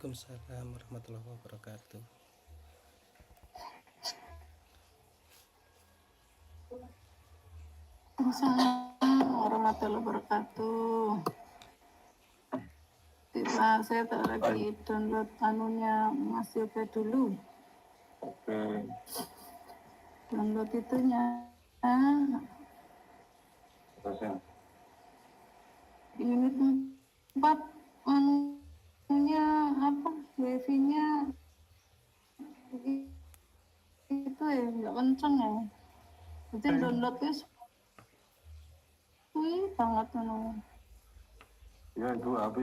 Waalaikumsalam warahmatullahi wabarakatuh. Assalamualaikum warahmatullahi wabarakatuh. Tiba saya lagi download anunya Mas Yoga dulu. Download itunya. Unit 4 anunya apa? Wifi-nya itu ya nggak kenceng ya. Jadi downloadnya banget anu. Ya itu HP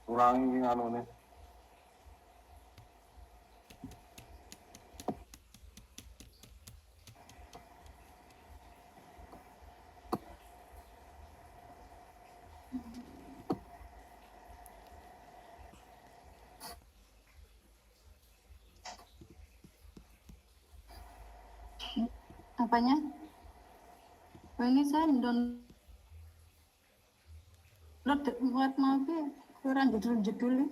kurangi anu nih. Apanya? Oh, ini saya download buat mau kurang judul-judul.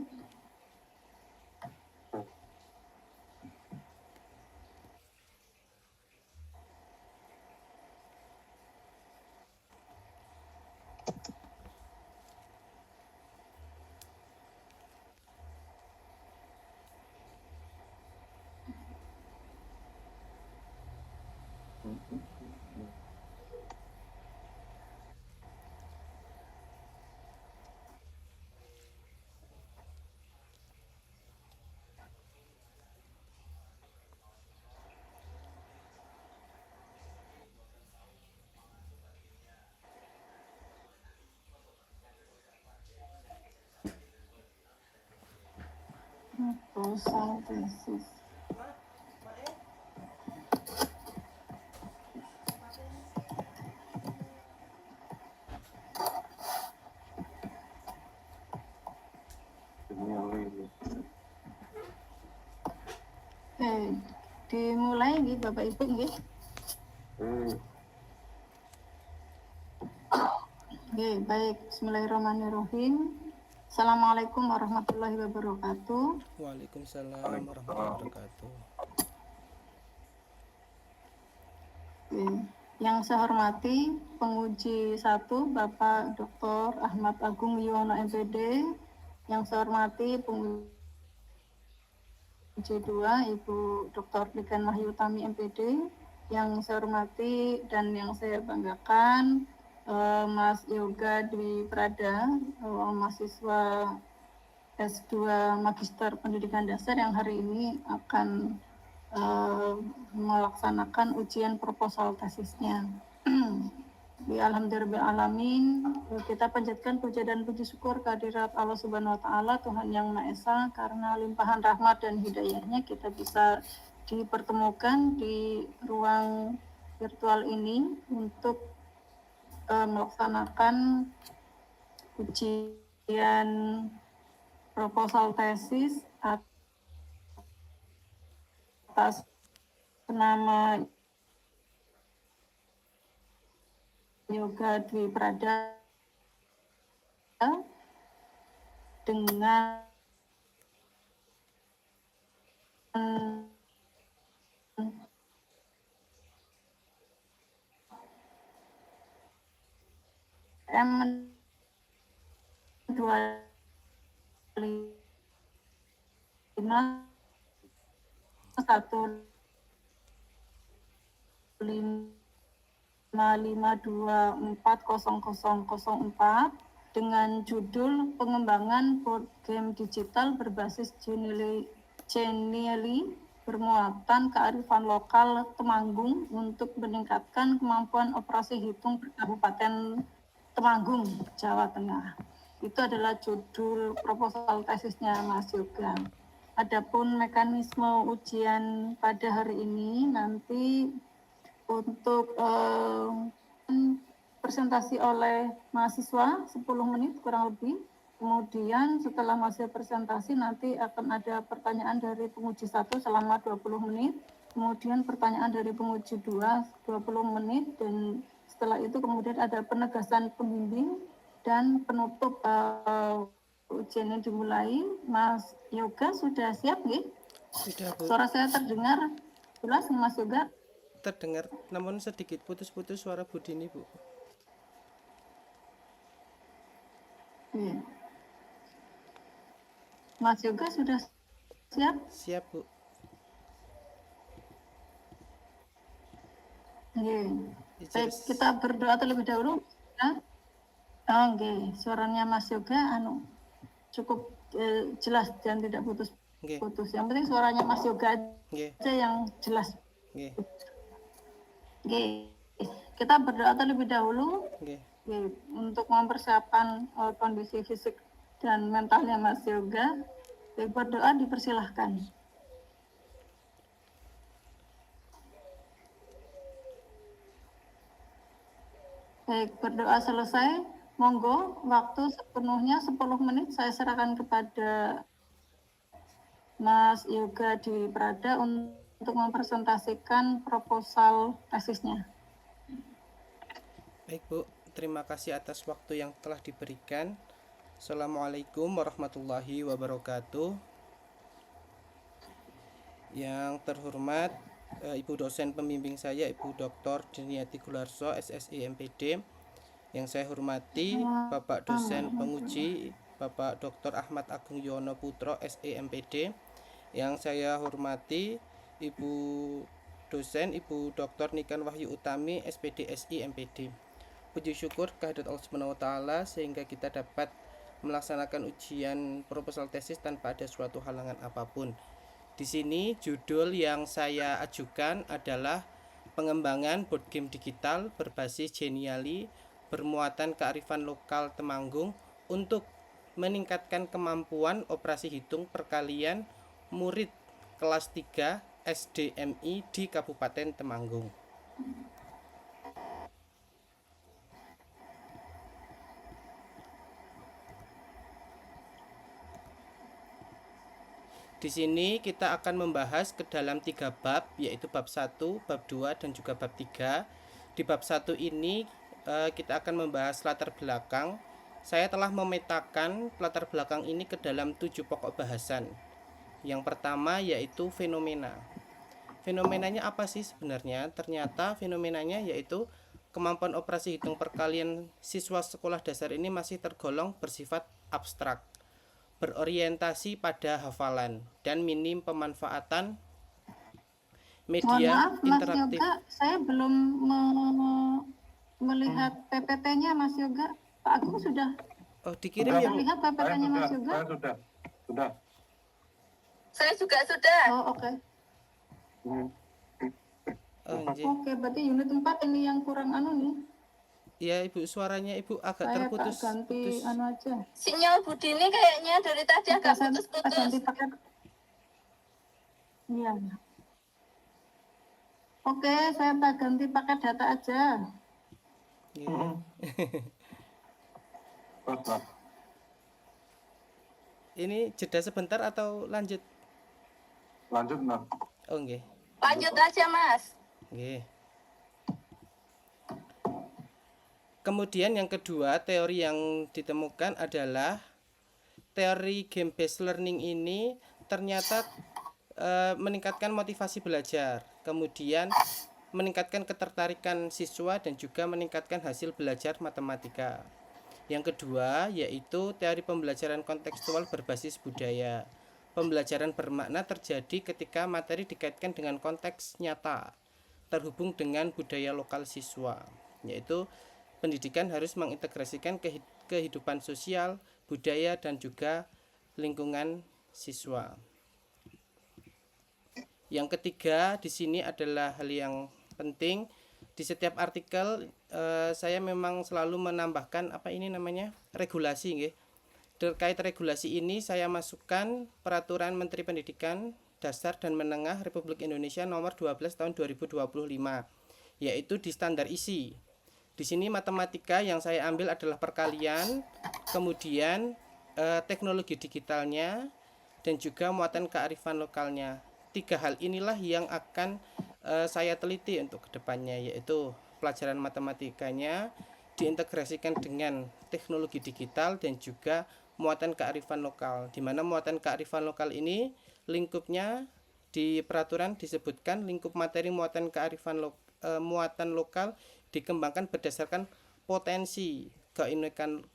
Proposal tesis. Dimulai nih Bapak Ibu nggih. Baik. Bismillahirrahmanirrahim. Assalamualaikum warahmatullahi wabarakatuh. Waalaikumsalam warahmatullahi wabarakatuh. Yang saya hormati penguji 1 Bapak Dr. Ahmad Agung Yuwono MPD. Yang saya hormati penguji 2 Ibu Dr. Likan Wahyutami MPD. Yang saya hormati dan yang saya banggakan Mas Yoga Dwi Prada, mahasiswa S2 Magister Pendidikan Dasar yang hari ini akan melaksanakan ujian proposal tesisnya. Alhamdulillahirrahmanirrahim, kita panjatkan puja dan puji syukur kehadirat Allah Subhanahu wa Ta'ala, Tuhan Yang Maha Esa, karena limpahan rahmat dan hidayahnya kita bisa dipertemukan di ruang virtual ini untuk melaksanakan ujian proposal tesis atas nama Yoga Dwi Prada dengan M21552400004 dengan judul pengembangan board game digital berbasis Genially bermuatan kearifan lokal Temanggung untuk meningkatkan kemampuan operasi hitung Kabupaten Temanggung, Jawa Tengah. Itu adalah judul proposal tesisnya Mas Yoga. Adapun mekanisme ujian pada hari ini nanti untuk presentasi oleh mahasiswa 10 menit kurang lebih. Kemudian setelah masa presentasi nanti akan ada pertanyaan dari penguji 1 selama 20 menit. Kemudian pertanyaan dari penguji 2 20 menit, dan setelah itu kemudian ada penegasan pembimbing dan penutup ujiannya dimulai. Mas Yoga sudah siap nggih? Sudah, Bu. Suara saya terdengar jelas Mas Yoga? Terdengar namun sedikit putus-putus suara Bu Dini, Bu. Iya. Mas Yoga sudah siap? Siap, Bu. Nggih. Baik, Ijazah. kita berdoa terlebih dahulu. Ya. Oh, nggih. Suaranya Mas Yoga cukup jelas dan tidak Nggih. putus-putus. Yang penting suaranya Mas Yoga Nggih. aja yang jelas. Nggih. Oke, kita berdoa terlebih dahulu. Nggih. Oke, untuk mempersiapkan kondisi fisik dan mentalnya Mas Yoga. Oke, berdoa dipersilahkan. Baik, berdoa selesai. Monggo, waktu sepenuhnya 10 menit saya serahkan kepada Mas Yoga di Prada untuk mempresentasikan proposal tesisnya. Baik, Bu. Terima kasih atas waktu yang telah diberikan. Assalamualaikum warahmatullahi wabarakatuh. Yang terhormat Ibu dosen pembimbing saya, Ibu Dr. Diniati Gularso, SSI MPD. Yang saya hormati Bapak dosen penguji, Bapak Dr. Ahmad Agung Yono Putro, SE MPD. Yang saya hormati Ibu dosen, Ibu Dr. Niken Wahyu Utami, SPD SI MPD. Puji syukur kehadirat Allah Subhanahu wa taala sehingga kita dapat melaksanakan ujian proposal tesis tanpa ada suatu halangan apapun. Di sini judul yang saya ajukan adalah pengembangan board game digital berbasis Geniali bermuatan kearifan lokal Temanggung untuk meningkatkan kemampuan operasi hitung perkalian murid kelas 3 SDMI di Kabupaten Temanggung. Di sini kita akan membahas ke dalam 3 bab, yaitu bab 1, bab 2, dan juga bab 3. Di bab 1 ini kita akan membahas latar belakang. Saya telah memetakan latar belakang ini ke dalam 7 pokok bahasan. Yang pertama yaitu fenomena. Fenomenanya apa sih sebenarnya? Ternyata fenomenanya yaitu kemampuan operasi hitung perkalian siswa sekolah dasar ini masih tergolong bersifat abstrak, berorientasi pada hafalan, dan minim pemanfaatan media Mohon maaf, Mas interaktif. Yoga, saya belum melihat PPT-nya Mas Yoga. Pak Agung sudah Oh, dikirim ya, Bu? melihat PPT-nya Mas Yoga? Saya sudah. Saya juga sudah. Oh, oke. Oh, nggih. Oke, berarti unit 4 ini yang kurang nih. Ya, Ibu, suaranya Ibu agak Saya tak terputus. ganti aja. Sinyal Bu Dini kayaknya dari tadi agak Saya putus-putus. ganti paket. Iya. Oke, saya tak ganti paket data aja. Nggih. Ini jeda sebentar atau lanjut? Lanjut, Mas. Oh, nggih. Lanjut aja, Mas. Nggih. Kemudian yang kedua, teori yang ditemukan adalah teori game based learning ini ternyata meningkatkan motivasi belajar, kemudian meningkatkan ketertarikan siswa dan juga meningkatkan hasil belajar matematika. Yang kedua yaitu teori pembelajaran kontekstual berbasis budaya. Pembelajaran bermakna terjadi ketika materi dikaitkan dengan konteks nyata, terhubung dengan budaya lokal siswa, yaitu pendidikan harus mengintegrasikan kehidupan sosial, budaya, dan juga lingkungan siswa. Yang ketiga di sini adalah hal yang penting. Di setiap artikel saya memang selalu menambahkan regulasi, nggih. Terkait regulasi ini saya masukkan Peraturan Menteri Pendidikan Dasar dan Menengah Republik Indonesia nomor 12 tahun 2025, yaitu di standar isi. Di sini matematika yang saya ambil adalah perkalian, kemudian teknologi digitalnya, dan juga muatan kearifan lokalnya. 3 hal inilah yang akan saya teliti untuk kedepannya, yaitu pelajaran matematikanya diintegrasikan dengan teknologi digital dan juga muatan kearifan lokal, di mana muatan kearifan lokal ini lingkupnya di peraturan disebutkan lingkup materi muatan muatan lokal dikembangkan berdasarkan potensi, keunikan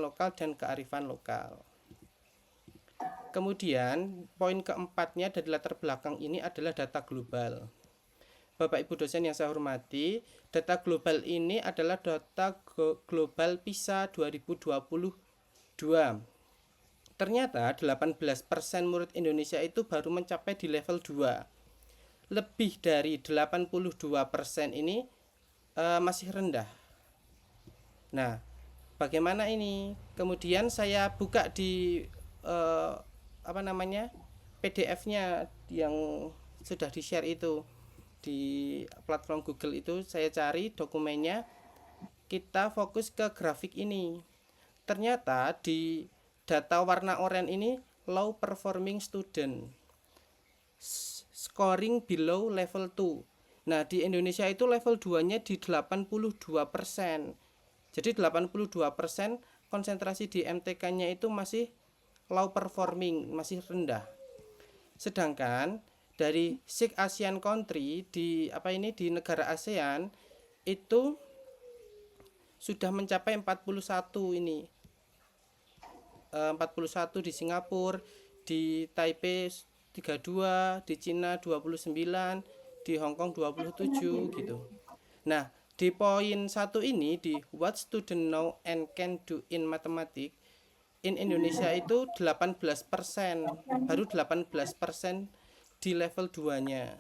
lokal dan kearifan lokal. Kemudian poin keempatnya dari latar belakang ini adalah data global. Bapak Ibu dosen yang saya hormati, data global ini adalah data global PISA 2022. Ternyata 18% murid Indonesia itu baru mencapai di level 2. Lebih dari 82% ini masih rendah. Nah, bagaimana ini? Kemudian saya buka di PDF-nya yang sudah di-share itu di platform Google itu, saya cari dokumennya, kita fokus ke grafik ini. Ternyata di data warna oranye ini low performing student, scoring below level 2. Nah, di Indonesia itu level 2-nya di 82%. Jadi 82% konsentrasi di MTK-nya itu masih low performing, masih rendah. Sedangkan dari SIG ASEAN country di negara ASEAN itu sudah mencapai 41 ini. 41 di Singapura, di Taipei 32, di Cina 29, di Hong Kong 27 gitu. Nah, di poin 1 ini di what student know and can do in mathematics in Indonesia itu 18%, baru 18% di level 2-nya.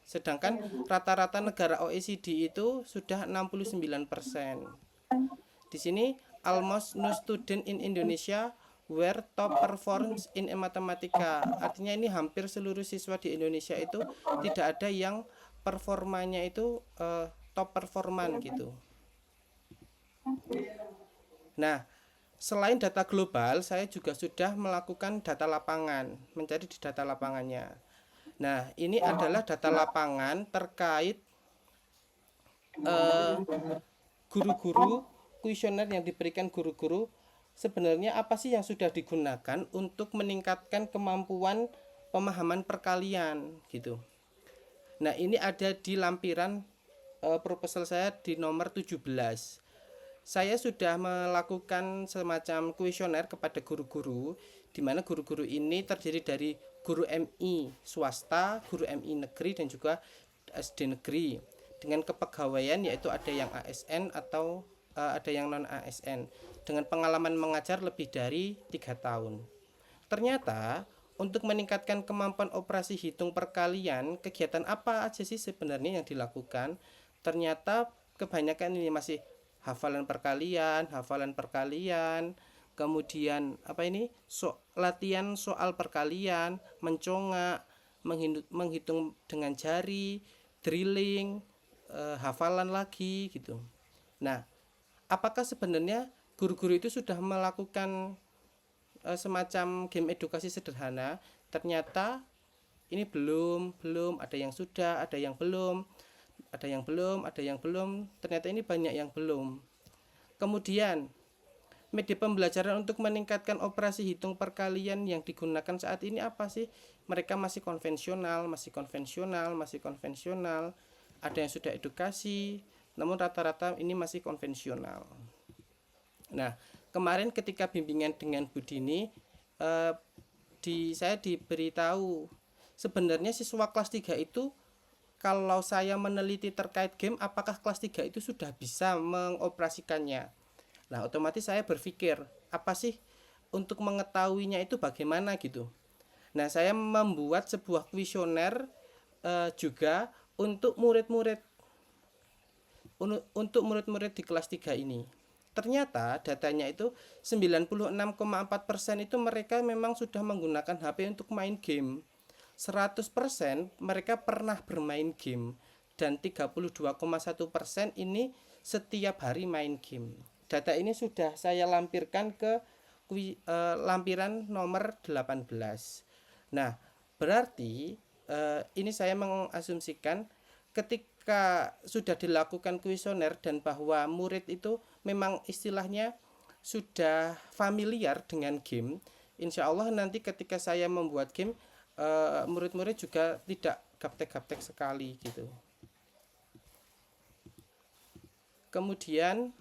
Sedangkan rata-rata negara OECD itu sudah 69%. Di sini almost no student in Indonesia were top performers in matematika. Artinya ini hampir seluruh siswa di Indonesia itu tidak ada yang performanya itu top performan gitu. Nah, selain data global, saya juga sudah melakukan data lapangan, mencari di data lapangannya. Nah, ini adalah data lapangan terkait guru-guru, kuesioner yang diberikan guru-guru. Sebenarnya apa sih yang sudah digunakan untuk meningkatkan kemampuan pemahaman perkalian gitu. Nah, ini ada di lampiran proposal saya di nomor 17. Saya sudah melakukan semacam kuesioner kepada guru-guru, di mana guru-guru ini terdiri dari guru MI swasta, guru MI negeri, dan juga SD negeri dengan kepegawaian, yaitu ada yang ASN atau ada yang non ASN, dengan pengalaman mengajar lebih dari 3 tahun. Ternyata untuk meningkatkan kemampuan operasi hitung perkalian, kegiatan apa aja sih sebenarnya yang dilakukan? Ternyata kebanyakan ini masih hafalan perkalian, kemudian latihan soal perkalian, mencongak, menghitung dengan jari, drilling, hafalan lagi gitu. Nah, apakah sebenarnya guru-guru itu sudah melakukan semacam game edukasi sederhana? Ternyata ini belum, ada yang sudah, ada yang belum, ternyata ini banyak yang belum. Kemudian media pembelajaran untuk meningkatkan operasi hitung perkalian yang digunakan saat ini apa sih? Mereka masih konvensional. Ada yang sudah edukasi, namun rata-rata ini masih konvensional. Nah, kemarin ketika bimbingan dengan Bu Dini, saya diberitahu sebenarnya siswa kelas 3 itu, kalau saya meneliti terkait game, apakah kelas 3 itu sudah bisa mengoperasikannya? Nah, otomatis saya berpikir, apa sih untuk mengetahuinya itu bagaimana gitu. Nah, saya membuat sebuah kuesioner juga untuk murid-murid di kelas 3 ini. Ternyata datanya itu 96,4% itu mereka memang sudah menggunakan HP untuk main game. 100% mereka pernah bermain game, dan 32,1% ini setiap hari main game. Data ini sudah saya lampirkan ke lampiran nomor 18. Nah, berarti ini saya mengasumsikan ketika sudah dilakukan kuesioner dan bahwa murid itu memang istilahnya sudah familiar dengan game, insya Allah nanti ketika saya membuat game, murid-murid juga tidak gaptek-gaptek sekali gitu. Kemudian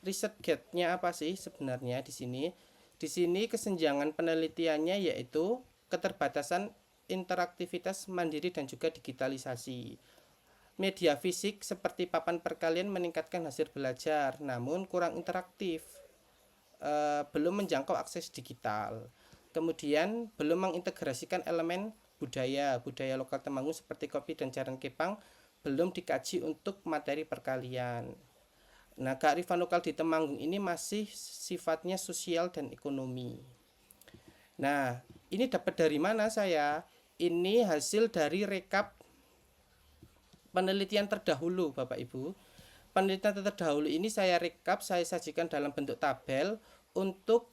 riset gate-nya apa sih sebenarnya di sini? Di sini kesenjangan penelitiannya yaitu keterbatasan interaktivitas mandiri dan juga digitalisasi. Media fisik seperti papan perkalian meningkatkan hasil belajar, namun kurang interaktif, belum menjangkau akses digital. Kemudian belum mengintegrasikan elemen budaya lokal Temanggung seperti kopi dan jaran kepang belum dikaji untuk materi perkalian. Nah, kearifan lokal di Temanggung ini masih sifatnya sosial dan ekonomi. Nah, ini dapat dari mana saya? Ini hasil dari rekap penelitian terdahulu, Bapak Ibu. Penelitian terdahulu ini saya rekap, saya sajikan dalam bentuk tabel untuk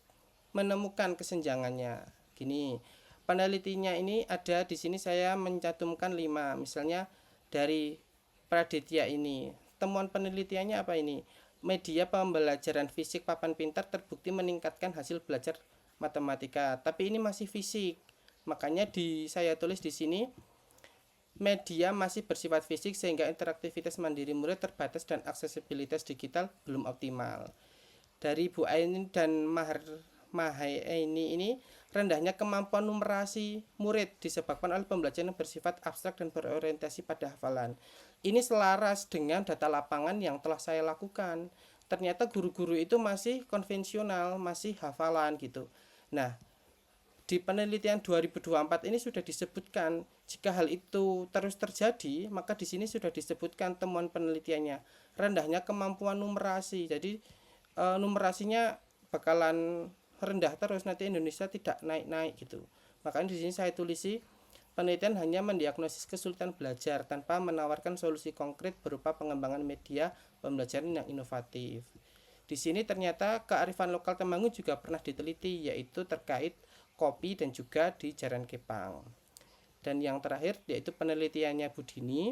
menemukan kesenjangannya. Gini, penelitinya ini ada di sini saya mencantumkan 5. Misalnya dari Praditya ini, temuan penelitiannya apa ini? Media pembelajaran fisik papan pintar terbukti meningkatkan hasil belajar matematika. Tapi ini masih fisik. Makanya saya tulis di sini media masih bersifat fisik sehingga interaktivitas mandiri murid terbatas dan aksesibilitas digital belum optimal. Dari Bu Aini dan Mahaini ini rendahnya kemampuan numerasi murid disebabkan oleh pembelajaran yang bersifat abstrak dan berorientasi pada hafalan. Ini selaras dengan data lapangan yang telah saya lakukan. Ternyata guru-guru itu masih konvensional, masih hafalan gitu. Nah, di penelitian 2024 ini sudah disebutkan jika hal itu terus terjadi, maka di sini sudah disebutkan temuan penelitiannya rendahnya kemampuan numerasi. Jadi numerasinya bakalan rendah terus, nanti Indonesia tidak naik-naik gitu. Makanya di sini saya tulisi penelitian hanya mendiagnosis kesulitan belajar tanpa menawarkan solusi konkret berupa pengembangan media pembelajaran yang inovatif. Di sini ternyata kearifan lokal Temanggung juga pernah diteliti, yaitu terkait kopi dan juga di jaran kepang. Dan yang terakhir yaitu penelitiannya Budini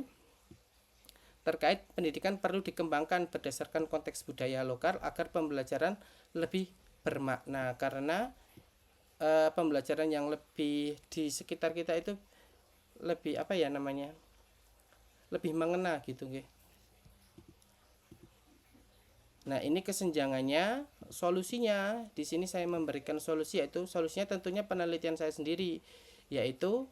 terkait pendidikan perlu dikembangkan berdasarkan konteks budaya lokal agar pembelajaran lebih bermakna, karena pembelajaran yang lebih di sekitar kita itu lebih lebih mengena gitu nggih. Nah, ini kesenjangannya, solusinya di sini saya memberikan solusi, yaitu solusinya tentunya penelitian saya sendiri, yaitu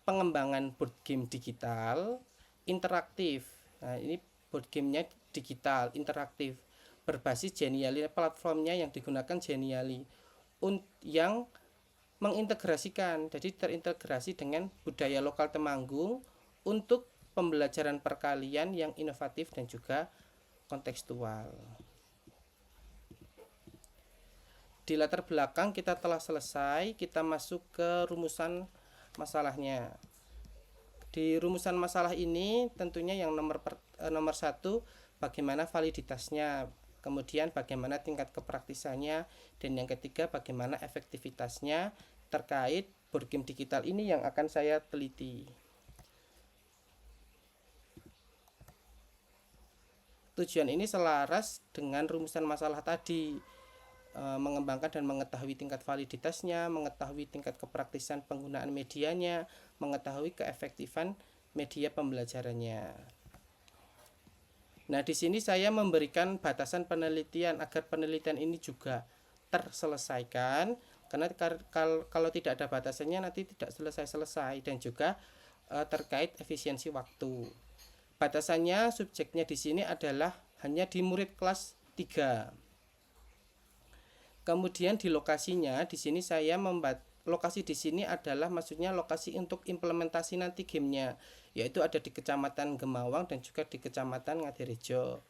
pengembangan board game digital interaktif. Nah, ini board gamenya digital interaktif berbasis Genially, platformnya yang digunakan Genially yang mengintegrasikan, jadi terintegrasi dengan budaya lokal Temanggung untuk pembelajaran perkalian yang inovatif dan juga kontekstual. Di latar belakang kita telah selesai, kita masuk ke rumusan masalahnya. Di rumusan masalah ini tentunya yang nomor 1 bagaimana validitasnya, kemudian bagaimana tingkat kepraktisannya, dan yang ketiga bagaimana efektivitasnya terkait board game digital ini yang akan saya teliti. Tujuan ini selaras dengan rumusan masalah tadi, mengembangkan dan mengetahui tingkat validitasnya, mengetahui tingkat kepraktisan penggunaan medianya, mengetahui keefektifan media pembelajarannya. Nah, di sini saya memberikan batasan penelitian agar penelitian ini juga terselesaikan, karena kalau tidak ada batasannya nanti tidak selesai-selesai, dan juga terkait efisiensi waktu. Batasannya subjeknya di sini adalah hanya di murid kelas 3. Kemudian di lokasinya di sini saya lokasi di sini adalah maksudnya lokasi untuk implementasi nanti gamenya, yaitu ada di Kecamatan Gemawang dan juga di Kecamatan Ngadirejo.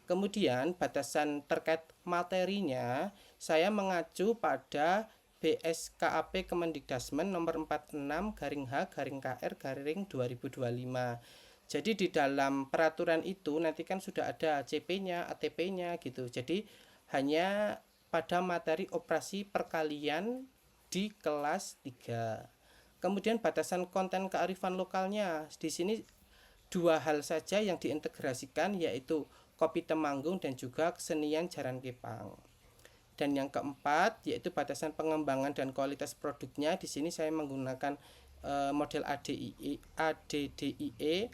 Kemudian batasan terkait materinya saya mengacu pada BSKAP Kemendikdasmen nomor 46/H/KR/2025. Jadi di dalam peraturan itu nanti kan sudah ada CP-nya, ATP-nya gitu. Jadi hanya pada materi operasi perkalian di kelas 3. Kemudian batasan konten kearifan lokalnya. Di sini 2 hal saja yang diintegrasikan, yaitu kopi Temanggung dan juga kesenian jaran kepang. Dan yang keempat yaitu batasan pengembangan dan kualitas produknya. Di sini saya menggunakan model ADDIE,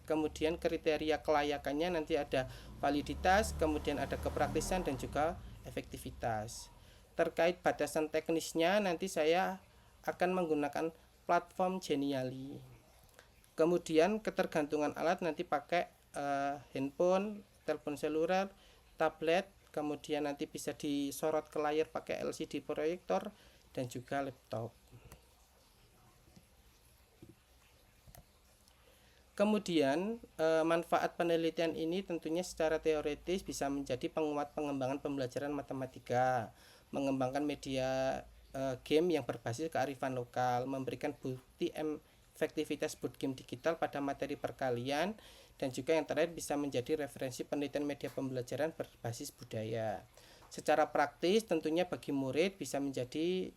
kemudian kriteria kelayakannya nanti ada validitas, kemudian ada kepraktisan dan juga efektivitas. Terkait batasan teknisnya nanti saya akan menggunakan platform Geniali. Kemudian ketergantungan alat nanti pakai handphone, telepon seluler, tablet, kemudian nanti bisa disorot ke layar pakai LCD proyektor dan juga laptop. Kemudian manfaat penelitian ini tentunya secara teoritis bisa menjadi penguat pengembangan pembelajaran matematika, mengembangkan media game yang berbasis kearifan lokal, memberikan bukti efektivitas board game digital pada materi perkalian, dan juga yang terakhir bisa menjadi referensi penelitian media pembelajaran berbasis budaya. Secara praktis tentunya bagi murid bisa menjadi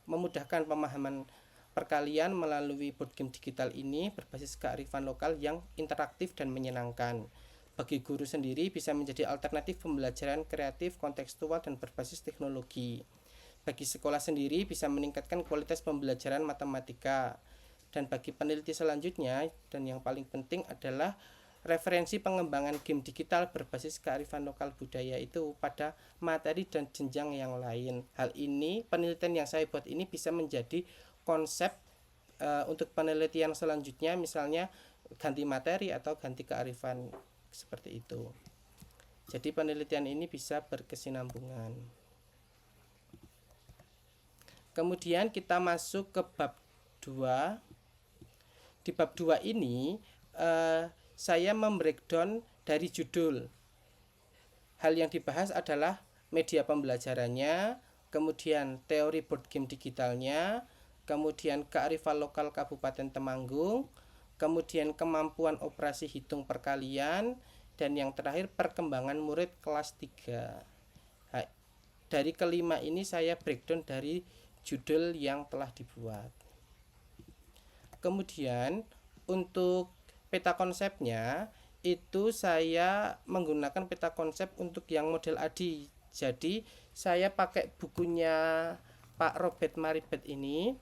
memudahkan pemahaman perkalian melalui board game digital ini berbasis kearifan lokal yang interaktif dan menyenangkan. Bagi guru sendiri bisa menjadi alternatif pembelajaran kreatif, kontekstual, dan berbasis teknologi. Bagi sekolah sendiri bisa meningkatkan kualitas pembelajaran matematika. Dan bagi peneliti selanjutnya, dan yang paling penting adalah referensi pengembangan game digital berbasis kearifan lokal budaya itu pada materi dan jenjang yang lain. Hal ini, penelitian yang saya buat ini bisa menjadi konsep untuk penelitian selanjutnya, misalnya ganti materi atau ganti kearifan seperti itu. Jadi penelitian ini bisa berkesinambungan. Kemudian kita masuk ke bab 2. Di bab 2 ini saya membreakdown dari judul. Hal yang dibahas adalah media pembelajarannya, kemudian teori board game digitalnya, kemudian kearifan lokal Kabupaten Temanggung, kemudian kemampuan operasi hitung perkalian, dan yang terakhir perkembangan murid kelas 3. Dari kelima ini saya breakdown dari judul yang telah dibuat. Kemudian untuk peta konsepnya itu saya menggunakan peta konsep untuk yang model ADI. Jadi saya pakai bukunya Pak Robert Maribet ini.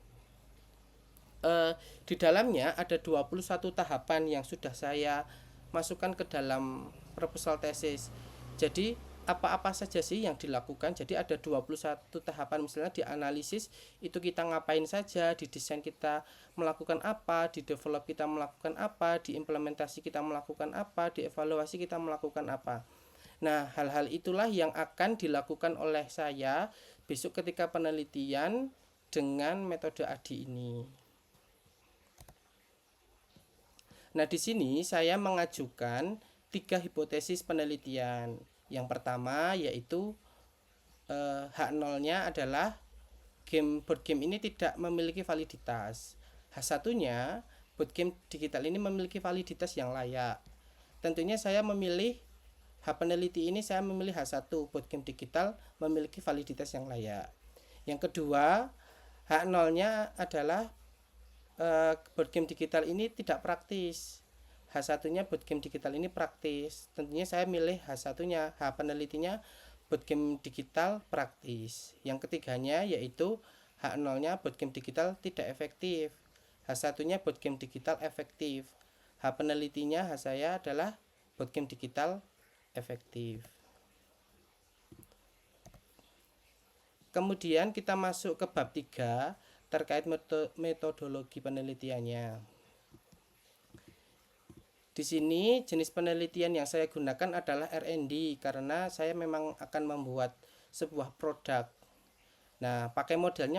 Di dalamnya ada 21 tahapan yang sudah saya masukkan ke dalam proposal tesis. Jadi apa-apa saja sih yang dilakukan? Jadi ada 21 tahapan, misalnya di analisis itu kita ngapain saja, di desain kita melakukan apa, di develop kita melakukan apa, di implementasi kita melakukan apa, di evaluasi kita melakukan apa. Nah, hal-hal itulah yang akan dilakukan oleh saya besok ketika penelitian dengan metode ADI ini. Nah, di sini saya mengajukan 3 hipotesis penelitian. Yang pertama yaitu H0-nya adalah board game ini tidak memiliki validitas. H1-nya board game digital ini memiliki validitas yang layak. Tentunya saya memilih H peneliti ini, saya memilih H1, board game digital memiliki validitas yang layak. Yang kedua, H0-nya adalah board game digital ini tidak praktis. H1-nya board game digital ini praktis. Tentunya saya milih H1-nya, H penelitinya board game digital praktis. Yang ketiganya yaitu H0-nya board game digital tidak efektif. H1-nya board game digital efektif. H penelitinya H saya adalah board game digital efektif. Kemudian kita masuk ke bab 3 terkait metodologi penelitiannya. Di sini jenis penelitian yang saya gunakan adalah R&D karena saya memang akan membuat sebuah produk. Nah, pakai model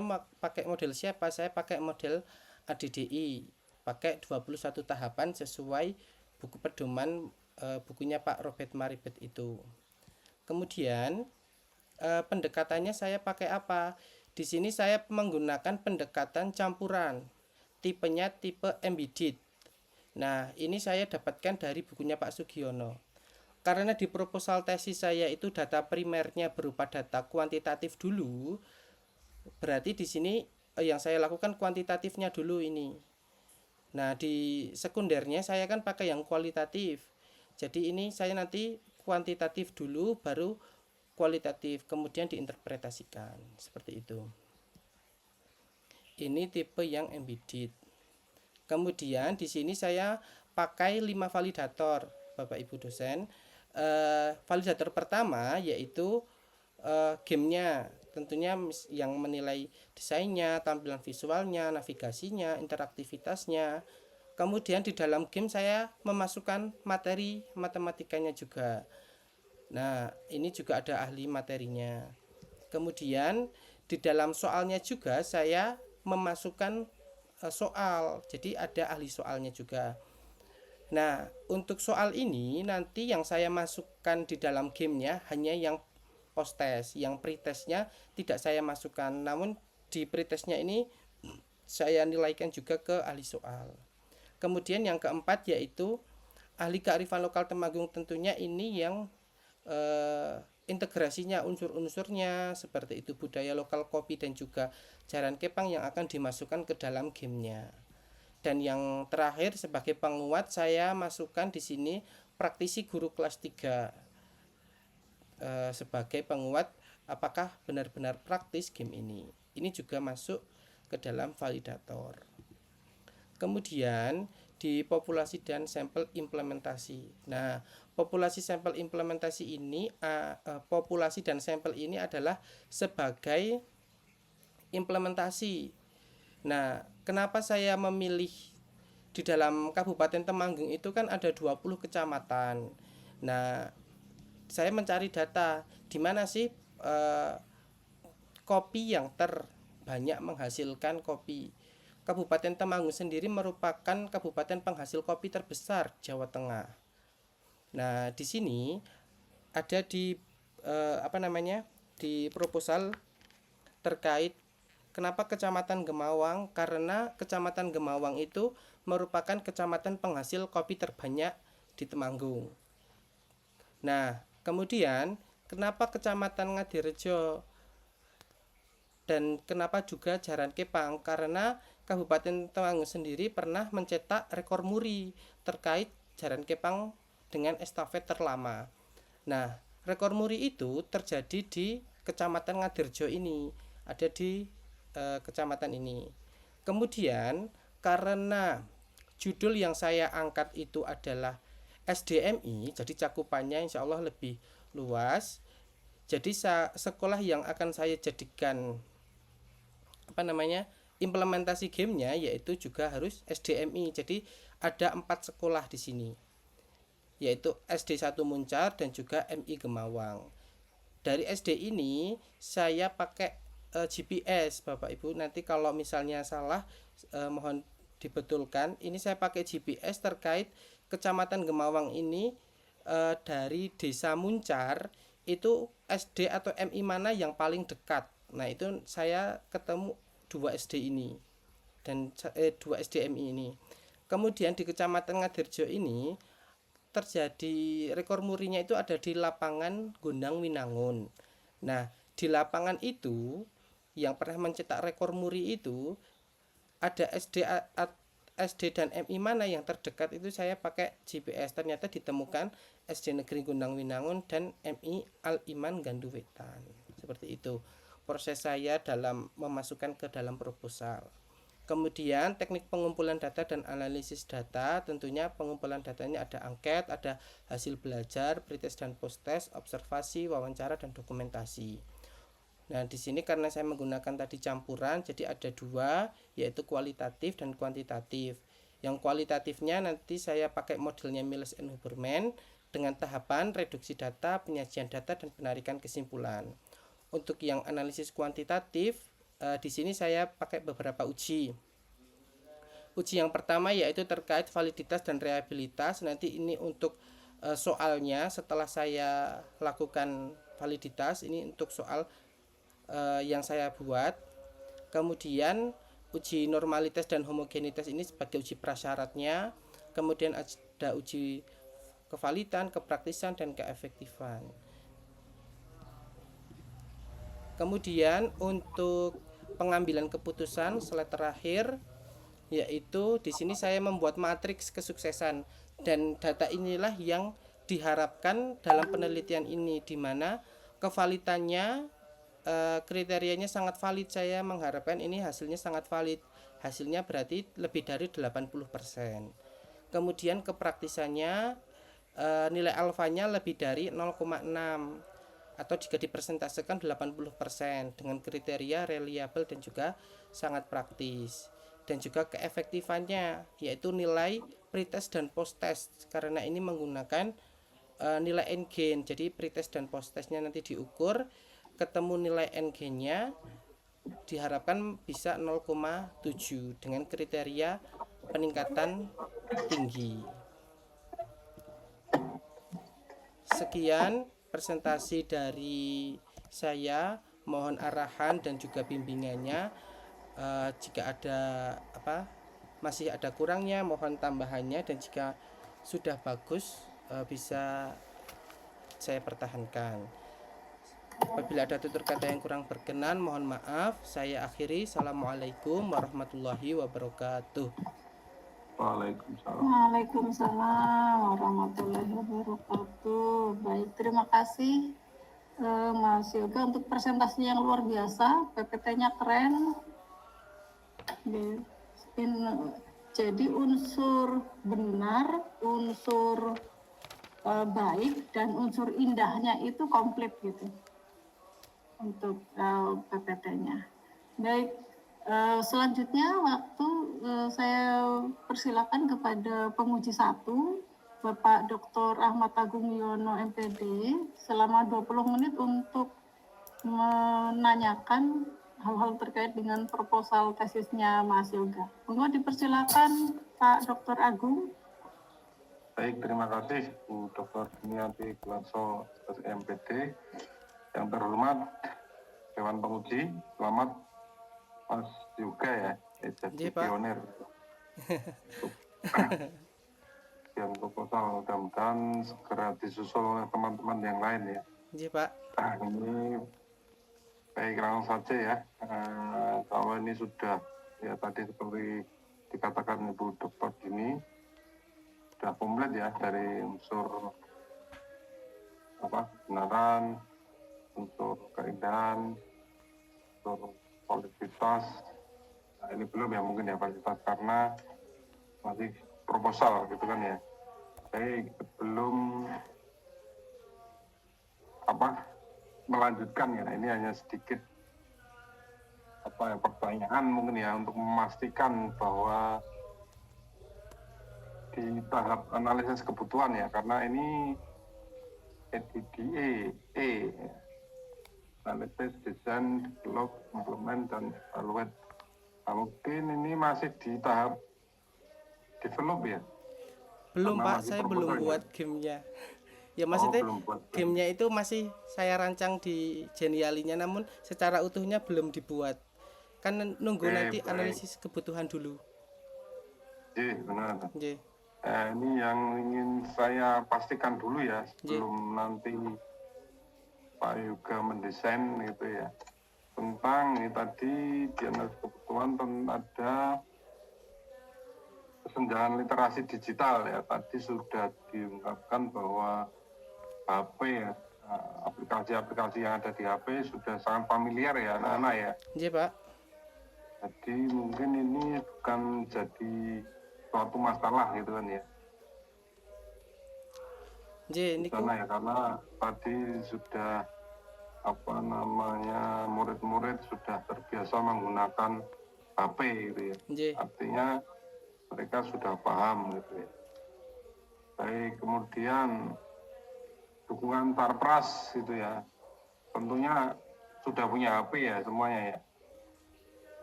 siapa? Saya pakai model ADDI, pakai 21 tahapan sesuai buku pedoman bukunya Pak Robert Maribet itu. Kemudian pendekatannya saya pakai apa? Di sini saya menggunakan pendekatan campuran, tipenya tipe embedded. Nah, ini saya dapatkan dari bukunya Pak Sugiono. Karena di proposal tesis saya itu data primernya berupa data kuantitatif dulu, berarti di sini yang saya lakukan kuantitatifnya dulu ini. Nah, di sekundernya saya kan pakai yang kualitatif. Jadi ini saya nanti kuantitatif dulu, baru kualitatif, kemudian diinterpretasikan seperti itu. Ini tipe yang embedded. Kemudian di sini saya pakai 5 validator, Bapak Ibu dosen. Validator pertama yaitu gamenya, tentunya yang menilai desainnya, tampilan visualnya, navigasinya, interaktivitasnya. Kemudian di dalam game saya memasukkan materi matematikanya juga. Nah, ini juga ada ahli materinya. Kemudian di dalam soalnya juga saya memasukkan soal, jadi ada ahli soalnya juga. Nah, untuk soal ini nanti yang saya masukkan di dalam gamenya hanya yang post test, yang pretestnya tidak saya masukkan, namun di pretestnya ini saya nilaikan juga ke ahli soal. Kemudian yang keempat yaitu ahli kearifan lokal Temanggung, tentunya ini yang integrasinya, unsur-unsurnya seperti itu, budaya lokal kopi dan juga jaran kepang yang akan dimasukkan ke dalam gamenya. Dan yang terakhir sebagai penguat saya masukkan di sini praktisi guru kelas 3 sebagai penguat apakah benar-benar praktis game ini. Ini juga masuk ke dalam validator. Kemudian di populasi dan sampel implementasi. Nah, populasi sampel implementasi ini populasi dan sampel ini adalah sebagai implementasi. Nah, kenapa saya memilih di dalam Kabupaten Temanggung itu kan ada 20 kecamatan. Nah, saya mencari data di mana sih kopi yang terbanyak menghasilkan kopi. Kabupaten Temanggung sendiri merupakan kabupaten penghasil kopi terbesar Jawa Tengah. Nah, di sini ada di di proposal terkait kenapa Kecamatan Gemawang, karena Kecamatan Gemawang itu merupakan kecamatan penghasil kopi terbanyak di Temanggung. Nah, kemudian kenapa Kecamatan Ngadirejo dan kenapa juga Jaran Kepang? Karena Kabupaten Temanggung sendiri pernah mencetak rekor muri terkait Jaran Kepang dengan estafet terlama. Nah, rekor muri itu terjadi di Kecamatan Ngadirejo ini, ada di kecamatan ini. Kemudian karena judul yang saya angkat itu adalah SDMI, jadi cakupannya insya Allah lebih luas. Jadi sekolah yang akan saya jadikan implementasi gamenya yaitu juga harus SDMI. Jadi ada 4 sekolah di sini, yaitu SD 1 Muncar dan juga MI Gemawang. Dari SD ini saya pakai GPS, Bapak Ibu. Nanti kalau misalnya salah mohon dibetulkan. Ini saya pakai GPS terkait Kecamatan Gemawang ini dari Desa Muncar itu SD atau MI mana yang paling dekat. Nah, itu saya ketemu 2 SD ini dan 2 SDMI ini. Kemudian di Kecamatan Ngadirejo ini terjadi rekor murinya itu ada di lapangan Gondang Winangun. Nah, di lapangan itu yang pernah mencetak rekor muri itu ada SD dan MI mana yang terdekat, itu saya pakai GPS. Ternyata ditemukan SD Negeri Gondang Winangun dan MI Al Iman Ganduwetan. Seperti itu proses saya dalam memasukkan ke dalam proposal. Kemudian teknik pengumpulan data dan analisis data, tentunya pengumpulan datanya ada angket, ada hasil belajar, pretest dan post-test, observasi, wawancara dan dokumentasi. Nah, di sini karena saya menggunakan tadi campuran, jadi ada 2, yaitu kualitatif dan kuantitatif. Yang kualitatifnya nanti saya pakai modelnya Miles and Huberman dengan tahapan reduksi data, penyajian data dan penarikan kesimpulan. Untuk yang analisis kuantitatif, di sini saya pakai beberapa uji. Uji yang pertama yaitu terkait validitas dan reliabilitas. Nanti ini untuk soalnya setelah saya lakukan validitas, ini untuk soal yang saya buat. Kemudian uji normalitas dan homogenitas ini sebagai uji prasyaratnya. Kemudian ada uji kevalidan, kepraktisan dan keefektifan. Kemudian untuk pengambilan keputusan slide terakhir, yaitu di sini saya membuat matriks kesuksesan, dan data inilah yang diharapkan dalam penelitian ini, di mana kevalitannya, kriterianya sangat valid. Saya mengharapkan ini hasilnya sangat valid. Hasilnya berarti lebih dari 80%. Kemudian kepraktisannya, nilai alfanya lebih dari 0,6 atau jika dipresentasekan 80% dengan kriteria reliable dan juga sangat praktis. Dan juga keefektifannya yaitu nilai pretest dan post-test, karena ini menggunakan nilai n-gain. Jadi pretest dan post-testnya nanti diukur, ketemu nilai n-gainnya diharapkan bisa 0,7 dengan kriteria peningkatan tinggi. Sekian presentasi dari saya, mohon arahan dan juga bimbingannya. Jika ada masih ada kurangnya, mohon tambahannya, dan jika sudah bagus bisa saya pertahankan. Apabila ada tutur kata yang kurang berkenan, mohon maaf. Saya akhiri. Assalamualaikum warahmatullahi wabarakatuh. Waalaikumsalam. Waalaikumsalam warahmatullahi wabarakatuh. Baik, terima kasih Mas Yoga untuk presentasi yang luar biasa. PPT-nya keren. Jadi unsur benar, unsur baik, dan unsur indahnya itu komplit gitu untuk PPT-nya. Baik, selanjutnya waktu saya persilakan kepada penguji 1, Bapak Dr. Ahmad Agung Yono MPD, selama 20 menit untuk menanyakan hal-hal terkait dengan proposal tesisnya Mas Yoga. Monggo dipersilakan Pak Dr. Agung. Baik, terima kasih Bu Dr. Diniati Gularso MPD. Yang terhormat Dewan Penguji, selamat Mas Yoga ya, jadi Pak. pionir. Yang proposal mudah-mudahan segera disusul oleh teman-teman yang lain ya. Iya Pak. Ini baik langsung saja ya. Kalau ini sudah ya tadi seperti dikatakan Ibu Dr. Dini, sudah komplit ya dari unsur kebenaran, unsur keindahan, unsur kualitas. Nah, ini belum ya mungkin ya kualitas karena masih proposal gitu kan ya. Baik, sebelum melanjutkan ya, ini hanya sedikit pertanyaan mungkin ya untuk memastikan bahwa di tahap analisis kebutuhan ya, karena ini EDDE, Analysis, Design, Develop, Implement, dan Evaluate. Nah, mungkin ini masih di tahap develop ya? Belum Karena Pak, saya belum buat gamenya. Ya maksudnya gamenya itu masih saya rancang di Genialinya, namun secara utuhnya belum dibuat. Kan nunggu nanti analisis kebutuhan dulu. Iya, benar. Iya. Ini yang ingin saya pastikan dulu ya, sebelum nanti Pak Yoga mendesain gitu ya. Tentang ini tadi di analisis kebutuhan ada kesenjangan literasi digital ya. Tadi sudah diungkapkan bahwa HP ya, aplikasi-aplikasi yang ada di HP sudah sangat familiar ya anak-anak ya. Iya Pak. Jadi mungkin ini bukan jadi suatu masalah gitu kan ya. Iya, ini ya, karena tadi sudah murid-murid sudah terbiasa menggunakan HP gitu ya. Iya. Artinya mereka sudah paham gitu ya. Baik, kemudian dukungan Sarpras gitu ya. Tentunya sudah punya HP ya semuanya ya.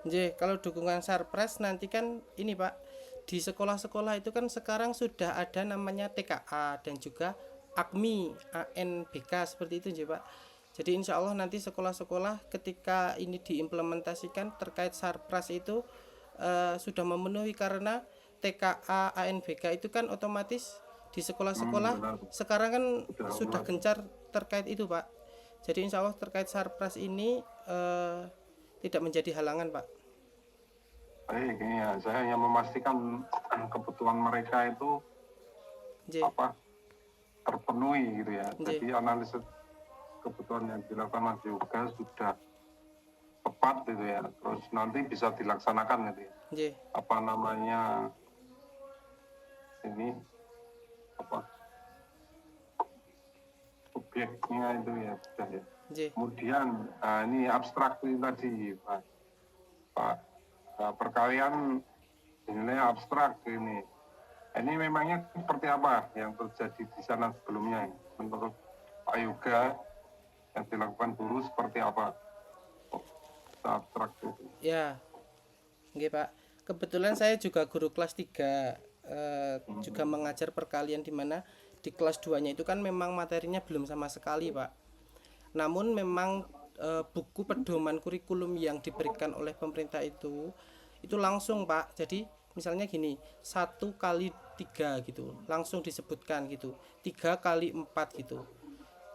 Iya, kalau dukungan Sarpras nanti kan ini Pak, di sekolah-sekolah itu kan sekarang sudah ada namanya TKA dan juga AKMI, ANBK seperti itu ya Pak. Jadi insya Allah nanti sekolah-sekolah ketika ini diimplementasikan terkait Sarpras itu sudah memenuhi, karena TKA, ANBK itu kan otomatis di sekolah-sekolah sekarang kan sudah gencar terkait itu Pak. Jadi insya Allah terkait Sarpras ini tidak menjadi halangan Pak. Baik, ya, saya hanya memastikan kebutuhan mereka itu terpenuhi gitu ya. Jadi analisis kebutuhan yang dilakukan Mas Yoga sudah tepat gitu ya, terus nanti bisa dilaksanakan gitu ya. Nggih. Apa namanya ini apa objeknya itu ya sudah ya. Nggih. Kemudian ini abstrak ini tadi Pak, perkalian dinilai abstrak ini. Ini memangnya seperti apa yang terjadi di sana sebelumnya? Menurut Pak Yoga yang dilakukan guru seperti apa? Abstrak itu. Ya. Nggih, Pak. Kebetulan saya juga guru kelas 3, juga mengajar perkalian di mana di kelas 2-nya itu kan memang materinya belum sama sekali, Pak. Namun memang buku pedoman kurikulum yang diberikan oleh pemerintah itu langsung, Pak. Jadi misalnya gini, 1 kali 3 gitu, langsung disebutkan gitu, 3 kali 4 gitu.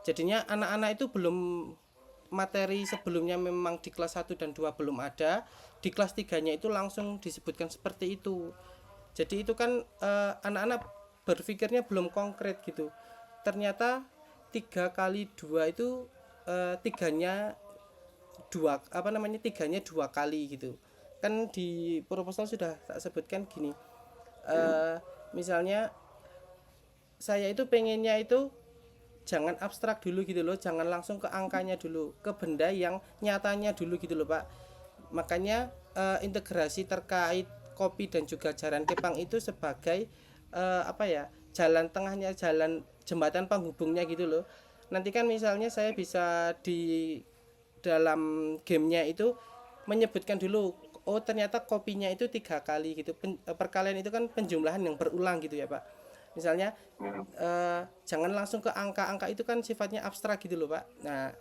Jadinya anak-anak itu belum, materi sebelumnya memang di kelas 1 dan 2 belum ada, di kelas 3-nya itu langsung disebutkan seperti itu. Jadi itu kan anak-anak berpikirnya belum konkret gitu. Ternyata 3 kali 2 itu tiganya 2 kali gitu. Kan di proposal sudah tak sebutkan gini. Misalnya saya itu pengennya itu jangan abstrak dulu gitu loh, jangan langsung ke angkanya dulu, ke benda yang nyatanya dulu gitu loh, Pak. Makanya integrasi terkait kopi dan juga jaran kepang itu sebagai jalan tengahnya, jalan jembatan penghubungnya gitu loh. Nanti kan misalnya saya bisa di dalam gamenya itu menyebutkan dulu, oh ternyata kopinya itu 3 kali gitu. Perkalian itu kan penjumlahan yang berulang gitu ya, Pak. Misalnya jangan langsung ke angka-angka, itu kan sifatnya abstrak gitu loh, Pak. Nah,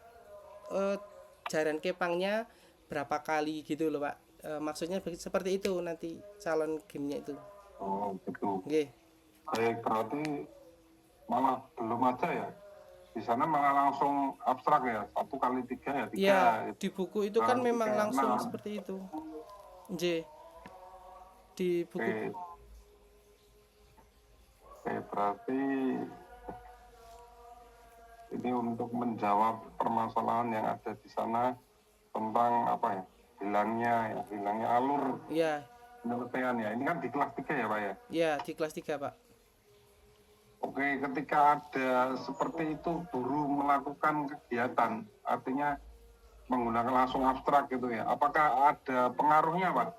jaran kepangnya berapa kali gitu loh, Pak. Maksudnya seperti itu nanti calon gamenya itu. Oh gitu. Nggih. Baik, berarti malah belum aja ya. Di sana malah langsung abstrak ya, 1 kali 3 ya 3. Iya, di buku itu kan Berarti memang kayak langsung 6. seperti itu. Nggih. Di buku. Oke, berarti ini untuk menjawab permasalahan yang ada di sana tentang apa ya, hilangnya alur Iya, penyelesaian ya. Ini kan di kelas 3 ya Pak ya? iya di kelas 3, Pak. Oke, ketika ada seperti itu guru melakukan kegiatan, artinya menggunakan langsung abstrak gitu ya. Apakah ada pengaruhnya Pak?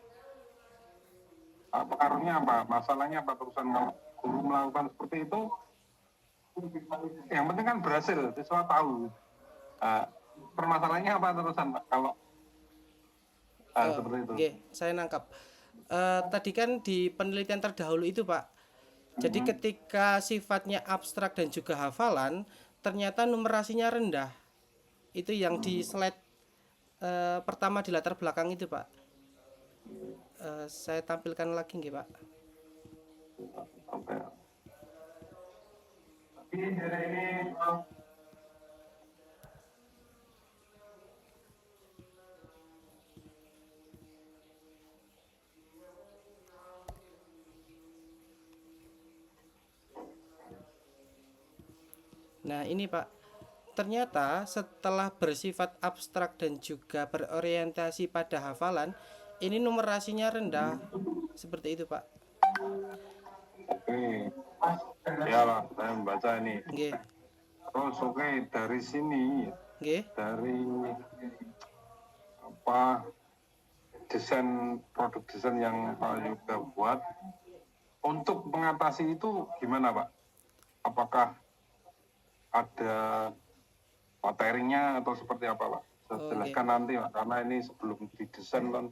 Pengaruhnya apa? Masalahnya apa terusan kalau guru melakukan seperti itu? Yang penting kan berhasil, siswa tahu. Permasalahannya apa terusan Pak? Kalau seperti itu. Oke, saya nangkap. Tadi kan di penelitian terdahulu itu, Pak. Jadi ketika sifatnya abstrak dan juga hafalan, ternyata numerasinya rendah. Itu yang di slide pertama di latar belakang itu, Pak. Saya tampilkan lagi nggih, Pak. Sampai. Nah, ini Pak. Ternyata setelah bersifat abstrak dan juga berorientasi pada hafalan, ini numerasinya rendah. Seperti itu, Pak. Oke. Ya lah, saya membaca ini. Nggih. Terus dari sini, Nggih. dari produk desain yang Pak Yoga buat, untuk mengatasi itu gimana Pak? Apakah ada materinya atau seperti apa Pak? Saya jelaskan nanti Pak, karena ini sebelum didesain kan.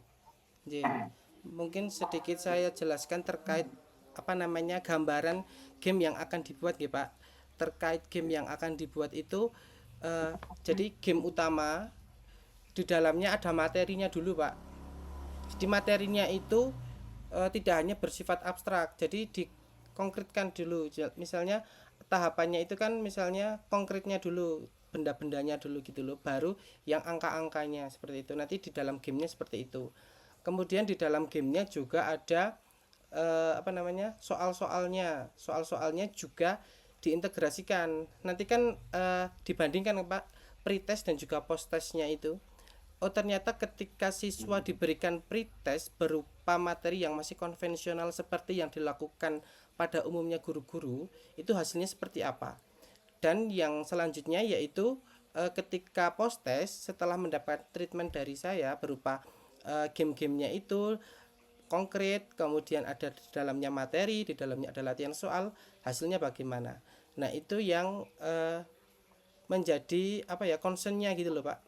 Mungkin sedikit saya jelaskan terkait gambaran game yang akan dibuat ya Pak. Terkait game yang akan dibuat itu jadi game utama di dalamnya ada materinya dulu Pak. Jadi materinya itu tidak hanya bersifat abstrak, jadi dikonkretkan dulu. Misalnya tahapannya itu kan misalnya konkretnya dulu, benda-bendanya dulu gitu loh, baru yang angka-angkanya seperti itu. Nanti di dalam gamenya seperti itu. Kemudian di dalam gamenya juga ada soal-soalnya juga diintegrasikan. Nanti kan dibandingkan Pak, pretest dan juga posttestnya itu. Oh ternyata ketika siswa diberikan pretest berupa materi yang masih konvensional seperti yang dilakukan pada umumnya guru-guru, itu hasilnya seperti apa. Dan yang selanjutnya yaitu ketika posttest setelah mendapat treatment dari saya berupa game-gamenya itu konkret, kemudian ada di dalamnya materi, di dalamnya ada latihan soal, hasilnya bagaimana. Nah itu yang menjadi concernnya gitu loh Pak.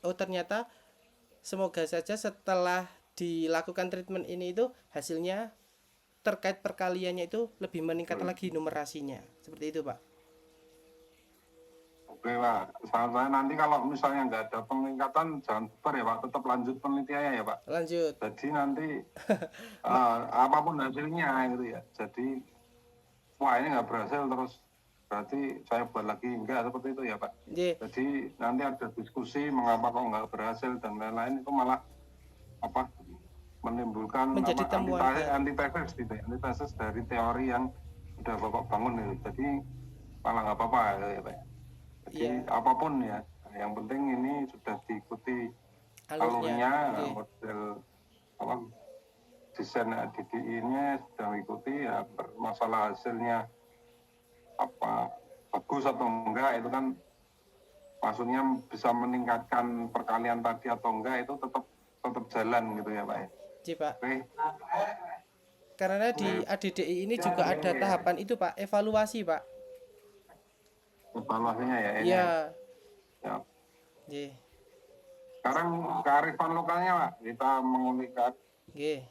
Oh ternyata semoga saja setelah dilakukan treatment ini itu hasilnya terkait perkaliannya itu lebih meningkat lagi numerasinya, seperti itu Pak. Oke Pak, saran saya nanti kalau misalnya nggak ada peningkatan jangan bubar ya Pak, tetap lanjut penelitiannya ya Pak. Lanjut. Jadi nanti apapun hasilnya gitu ya. Jadi wah ini nggak berhasil terus berarti saya buat lagi, enggak seperti itu ya Pak. Jadi nanti ada diskusi mengapa kok nggak berhasil dan lain-lain, itu malah menimbulkan menjadi temuan antitesis gitu ya, antitesis dari teori yang sudah Bapak bangun itu. Jadi malah nggak apa-apa ya Pak. Jadi apapun ya, yang penting ini sudah diikuti alurnya, model desain DDI-nya sudah mengikuti ya. Masalah hasilnya bagus atau enggak itu kan maksudnya bisa meningkatkan perkalian tadi atau enggak, itu tetap jalan gitu ya Pak ya. Ji Pak. Karena di ADDI ini juga ada tahapan itu Pak, evaluasi Pak. Evaluasinya ya. Iya. Ya. Nggih. Sekarang kearifan lokalnya Pak, kita mengulik nggih.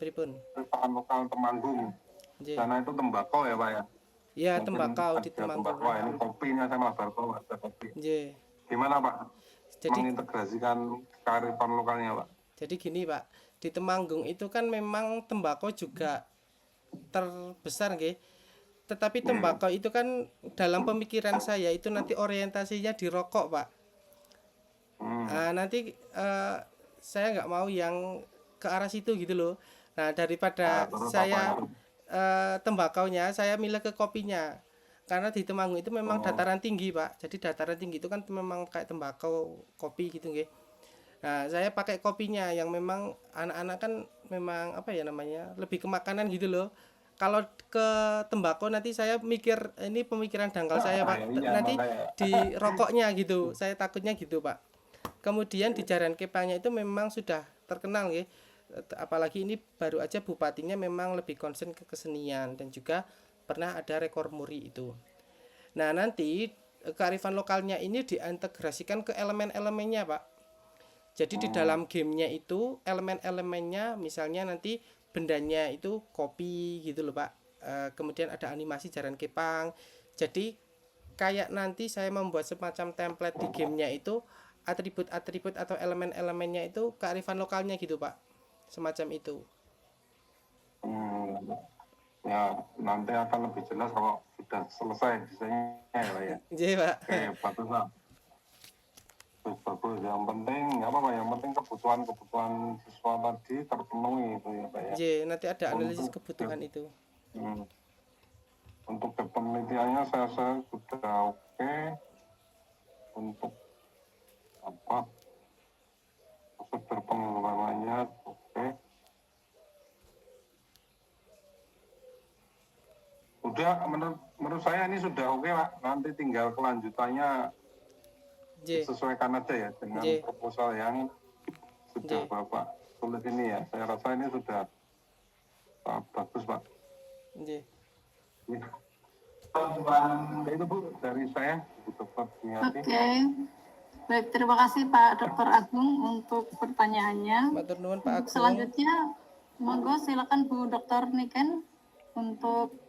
Pripun? Kearifan lokal Temanggung. Karena itu tembakau ya Pak ya. Iya, tembakau di Temanggung. Wah, ini kopinya sama bakau, ada kopi. Nggih. Gimana Pak? Jadi mengintegrasikan kearifan lokalnya Pak. Jadi gini Pak, di Temanggung itu kan memang tembakau juga terbesar nggih. Tetapi tembakau itu kan dalam pemikiran saya itu nanti orientasinya di rokok Pak. Nanti saya nggak mau yang ke arah situ gitu loh. Nah daripada saya tembakaunya, saya milih ke kopinya. Karena di Temanggung itu memang dataran tinggi Pak. Jadi dataran tinggi itu kan memang kayak tembakau, kopi gitu nggih. Nah saya pakai kopinya yang memang anak-anak kan memang lebih ke makanan gitu loh. Kalau ke tembakau nanti saya mikir, ini pemikiran dangkal saya Pak, nanti di rokoknya gitu, saya takutnya gitu Pak. Kemudian di Jaran Kepangnya itu memang sudah terkenal ya, apalagi ini baru aja bupatinya memang lebih concern ke kesenian dan juga pernah ada rekor muri itu. Nah nanti kearifan lokalnya ini diintegrasikan ke elemen-elemennya Pak. Jadi di dalam gamenya itu elemen-elemennya misalnya nanti bendanya itu kopi gitu loh Pak. Kemudian ada animasi Jaran Kepang. Jadi kayak nanti saya membuat semacam template di gamenya itu atribut-atribut atau elemen-elemennya itu kearifan lokalnya gitu Pak. Semacam itu. Ya nanti akan lebih jelas kalau sudah selesai desainnya ya Pak ya. Iya Pak. Oke, bagus Pak. Bagus, yang penting yang penting kebutuhan siswa tadi terpenuhi itu ya Pak ya. Iya, nanti ada analisis kebutuhan itu. Untuk penelitiannya saya sudah oke. Untuk prosedur pengembangannya oke. Udah menurut saya ini sudah oke Pak. Nanti tinggal kelanjutannya sesuaikan aja ya dengan proposal yang sudah Bapak tulis ini ya. Saya rasa ini sudah bagus Pak. Itu Bu dari saya, Bu Dr. Diniati. Oke. Baik, terima kasih Pak Dr. Agung untuk pertanyaannya. Matur nuwun Pak Agung. Selanjutnya monggo silakan Bu Dr. Niken untuk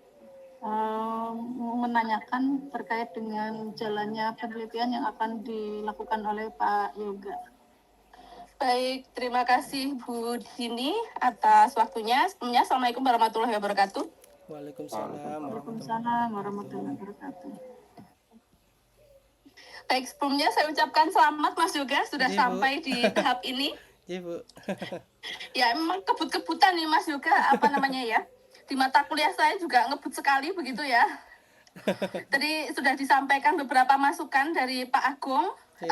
menanyakan terkait dengan jalannya penelitian yang akan dilakukan oleh Pak Yoga. Baik, terima kasih Bu Dini atas waktunya. Sebelumnya, Assalamualaikum warahmatullahi wabarakatuh. Waalaikumsalam warahmatullahi wabarakatuh. Baik, sebelumnya saya ucapkan selamat Mas Yoga sudah sampai di tahap ini. Iya Bu. Ya, memang kebut-kebutan nih Mas Yoga, Di mata kuliah saya juga ngebut sekali begitu ya. Tadi sudah disampaikan beberapa masukan dari Pak Agung, Oke.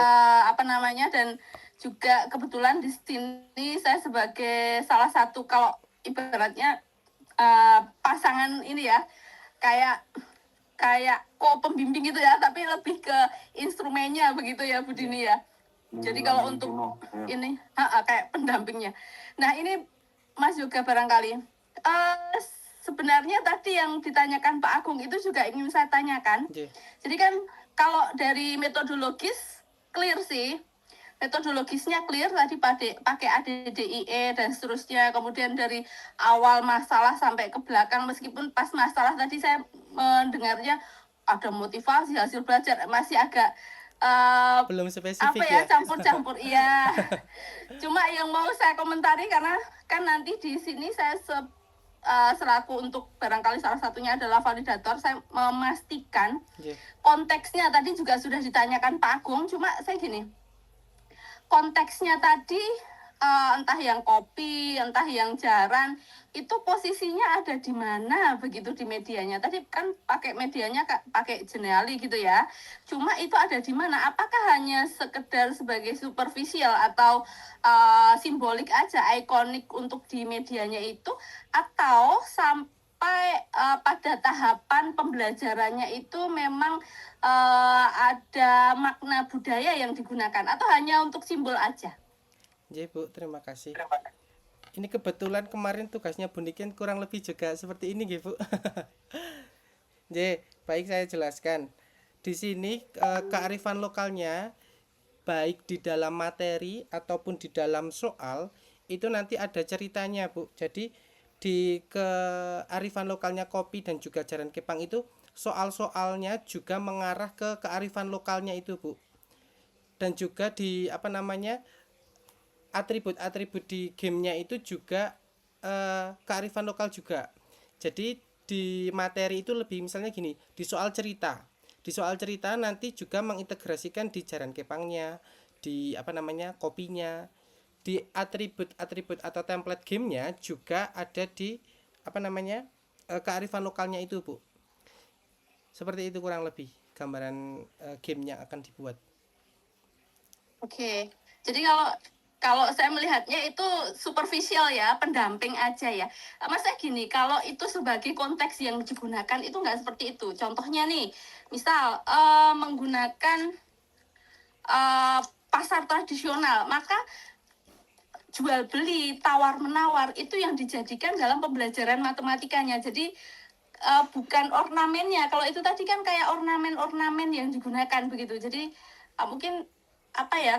dan juga kebetulan di sini saya sebagai salah satu, kalau ibaratnya pasangan ini ya, kayak pembimbing gitu ya, tapi lebih ke instrumennya begitu ya Bu Dini ya. Jadi kalau untuk ini kayak pendampingnya. Nah ini Mas juga barangkali sebenarnya tadi yang ditanyakan Pak Agung itu juga ingin saya tanyakan. Nggih. Jadi kan kalau dari metodologis clear sih, metodologisnya clear tadi pakai ADDIE dan seterusnya, kemudian dari awal masalah sampai ke belakang, meskipun pas masalah tadi saya mendengarnya ada motivasi hasil belajar, masih agak Belum spesifik ya. campur-campur iya. Cuma yang mau saya komentari karena kan nanti di sini saya selaku untuk barangkali salah satunya adalah validator, saya memastikan Nggih. konteksnya tadi juga sudah ditanyakan Pak Agung, cuma saya gini, konteksnya tadi entah yang kopi, entah yang jaran, itu posisinya ada di mana begitu di medianya. Tadi kan pakai medianya pakai Geniali gitu ya. Cuma itu ada di mana? Apakah hanya sekedar sebagai superficial atau simbolik aja, ikonik untuk di medianya itu, atau sampai pada tahapan pembelajarannya itu memang ada makna budaya yang digunakan, atau hanya untuk simbol aja? Nggih, Bu, terima kasih. Ini kebetulan kemarin tugasnya Bu Niken kurang lebih juga seperti ini nggih, Bu. Nggih, baik saya jelaskan. Di sini kearifan lokalnya baik di dalam materi ataupun di dalam soal itu nanti ada ceritanya, Bu. Jadi di kearifan lokalnya kopi dan juga jaran kepang itu soal-soalnya juga mengarah ke kearifan lokalnya itu, Bu. Dan juga di atribut-atribut di gamenya itu juga kearifan lokal juga. Jadi di materi itu lebih misalnya gini, di soal cerita nanti juga mengintegrasikan di jaran kepangnya, di kopinya, di atribut-atribut atau template gamenya juga ada di kearifan lokalnya itu, Bu. Seperti itu kurang lebih gambaran game yang akan dibuat. Oke, jadi kalau saya melihatnya itu superficial ya, pendamping aja ya. Maksudnya gini, kalau itu sebagai konteks yang digunakan itu nggak seperti itu. Contohnya nih, misal menggunakan pasar tradisional, maka jual beli, tawar menawar itu yang dijadikan dalam pembelajaran matematikanya. Jadi bukan ornamennya. Kalau itu tadi kan kayak ornamen-ornamen yang digunakan begitu. Jadi mungkin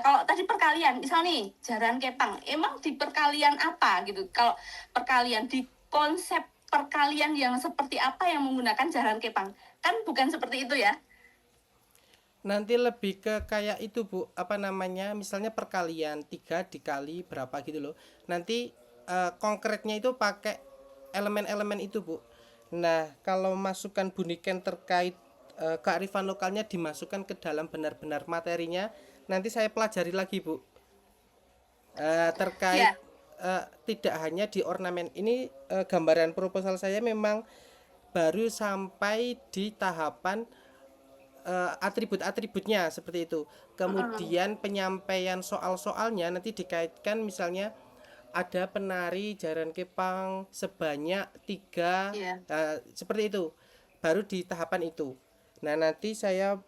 kalau tadi perkalian, misal nih jaran kepang, emang di perkalian apa gitu? Kalau perkalian di konsep perkalian yang seperti apa yang menggunakan jaran kepang? Kan bukan seperti itu ya. Nanti lebih ke kayak itu, Bu, misalnya perkalian 3 dikali berapa gitu loh. Nanti konkretnya itu pakai elemen-elemen itu, Bu. Nah, kalau masukan Bu Niken terkait kearifan lokalnya dimasukkan ke dalam benar-benar materinya, nanti saya pelajari lagi, Bu. Terkait tidak hanya di ornamen ini, gambaran proposal saya memang baru sampai di tahapan atribut-atributnya seperti itu. Kemudian penyampaian soal-soalnya nanti dikaitkan, misalnya ada penari jaran kepang sebanyak 3, seperti itu. Baru di tahapan itu. Nah, nanti saya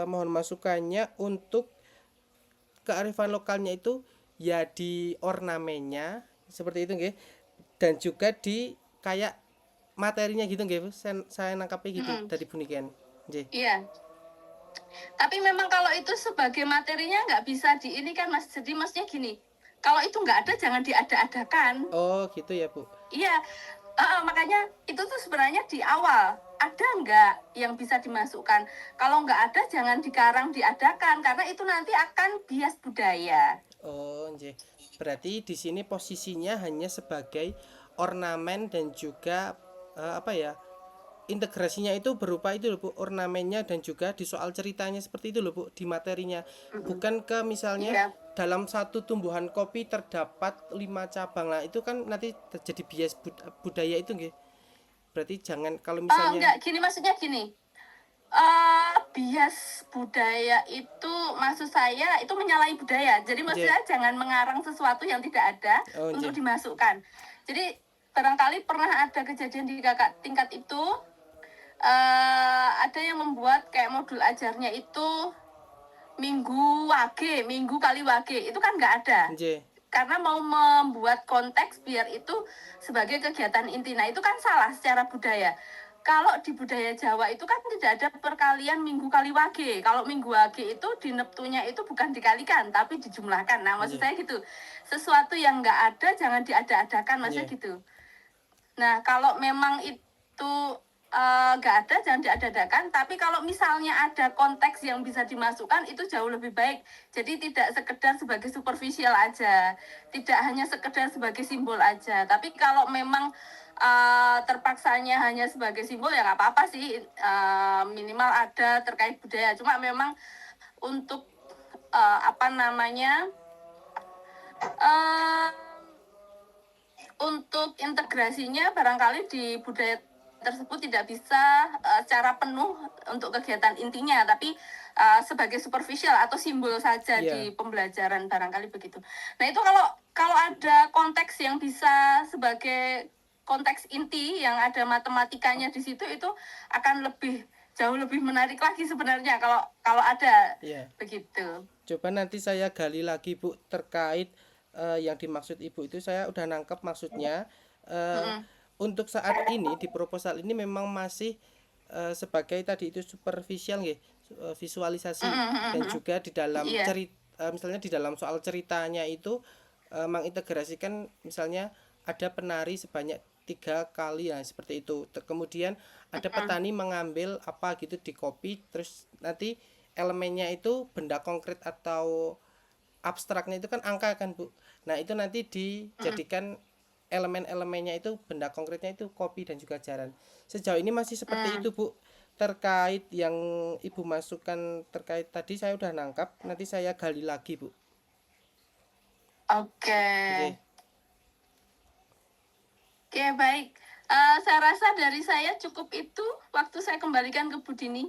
mohon masukannya untuk kearifan lokalnya itu ya di ornamennya seperti itu nggih, dan juga di kayak materinya gitu nggih, saya nangkapnya gitu dari Bu Niken nggih. Iya. Tapi memang kalau itu sebagai materinya nggak bisa di ini kan Mas. Jadi maksudnya gini, kalau itu nggak ada jangan diada-adakan. Oh gitu ya, Bu. Iya, makanya itu tuh sebenarnya di awal ada nggak yang bisa dimasukkan. Kalau nggak ada jangan dikarang diadakan karena itu nanti akan bias budaya. Oh, nggih. Berarti di sini posisinya hanya sebagai ornamen dan juga integrasinya itu berupa itu loh, Bu, ornamennya dan juga di soal ceritanya seperti itu loh, Bu, di materinya. Bukan ke misalnya dalam satu tumbuhan kopi terdapat 5 cabang. Nah, itu kan nanti terjadi bias budaya itu nggih. Berarti jangan kalau misalnya enggak, gini maksudnya gini. bias budaya itu maksud saya itu menyalahi budaya. Jadi maksudnya jangan mengarang sesuatu yang tidak ada untuk dimasukkan. Jadi barangkali pernah ada kejadian di kakak tingkat itu ada yang membuat kayak modul ajarnya itu minggu kali wage itu kan nggak ada. Karena mau membuat konteks biar itu sebagai kegiatan inti. Nah itu kan salah secara budaya. Kalau di budaya Jawa itu kan tidak ada perkalian minggu kali wage. Kalau minggu wage itu di neptunya itu bukan dikalikan, tapi dijumlahkan. Nah maksud saya gitu. Sesuatu yang nggak ada jangan diada-adakan, maksudnya gitu. Nah kalau memang itu nggak ada jangan diada-adakan. Tapi kalau misalnya ada konteks yang bisa dimasukkan itu jauh lebih baik. Jadi tidak sekedar sebagai superficial aja, tidak hanya sekedar sebagai simbol aja. Tapi kalau memang terpaksanya hanya sebagai simbol ya nggak apa-apa sih, minimal ada terkait budaya. Cuma memang untuk untuk integrasinya barangkali di budaya tersebut tidak bisa secara penuh untuk kegiatan intinya, tapi sebagai superficial atau simbol saja di pembelajaran barangkali begitu. Nah itu kalau ada konteks yang bisa sebagai konteks inti yang ada matematikanya di situ itu akan jauh lebih menarik lagi sebenarnya kalau ada begitu. Coba nanti saya gali lagi Bu terkait yang dimaksud Ibu itu saya udah nangkep maksudnya. Untuk saat ini di proposal ini memang masih sebagai tadi itu superficial visualisasi dan juga di dalam cerita misalnya di dalam soal ceritanya itu mengintegrasikan misalnya ada penari sebanyak 3 kali ya seperti itu. Kemudian ada petani mengambil apa gitu di copy, terus nanti elemennya itu benda konkret atau abstraknya itu kan angka kan Bu. Nah itu nanti dijadikan elemen-elemennya itu benda konkretnya itu kopi dan juga jaran. Sejauh ini masih seperti itu Bu. Terkait yang Ibu masukkan terkait tadi saya udah nangkap, nanti saya gali lagi Bu. Oke, baik. Saya rasa dari saya cukup itu. Waktu saya kembalikan ke Bu Dini.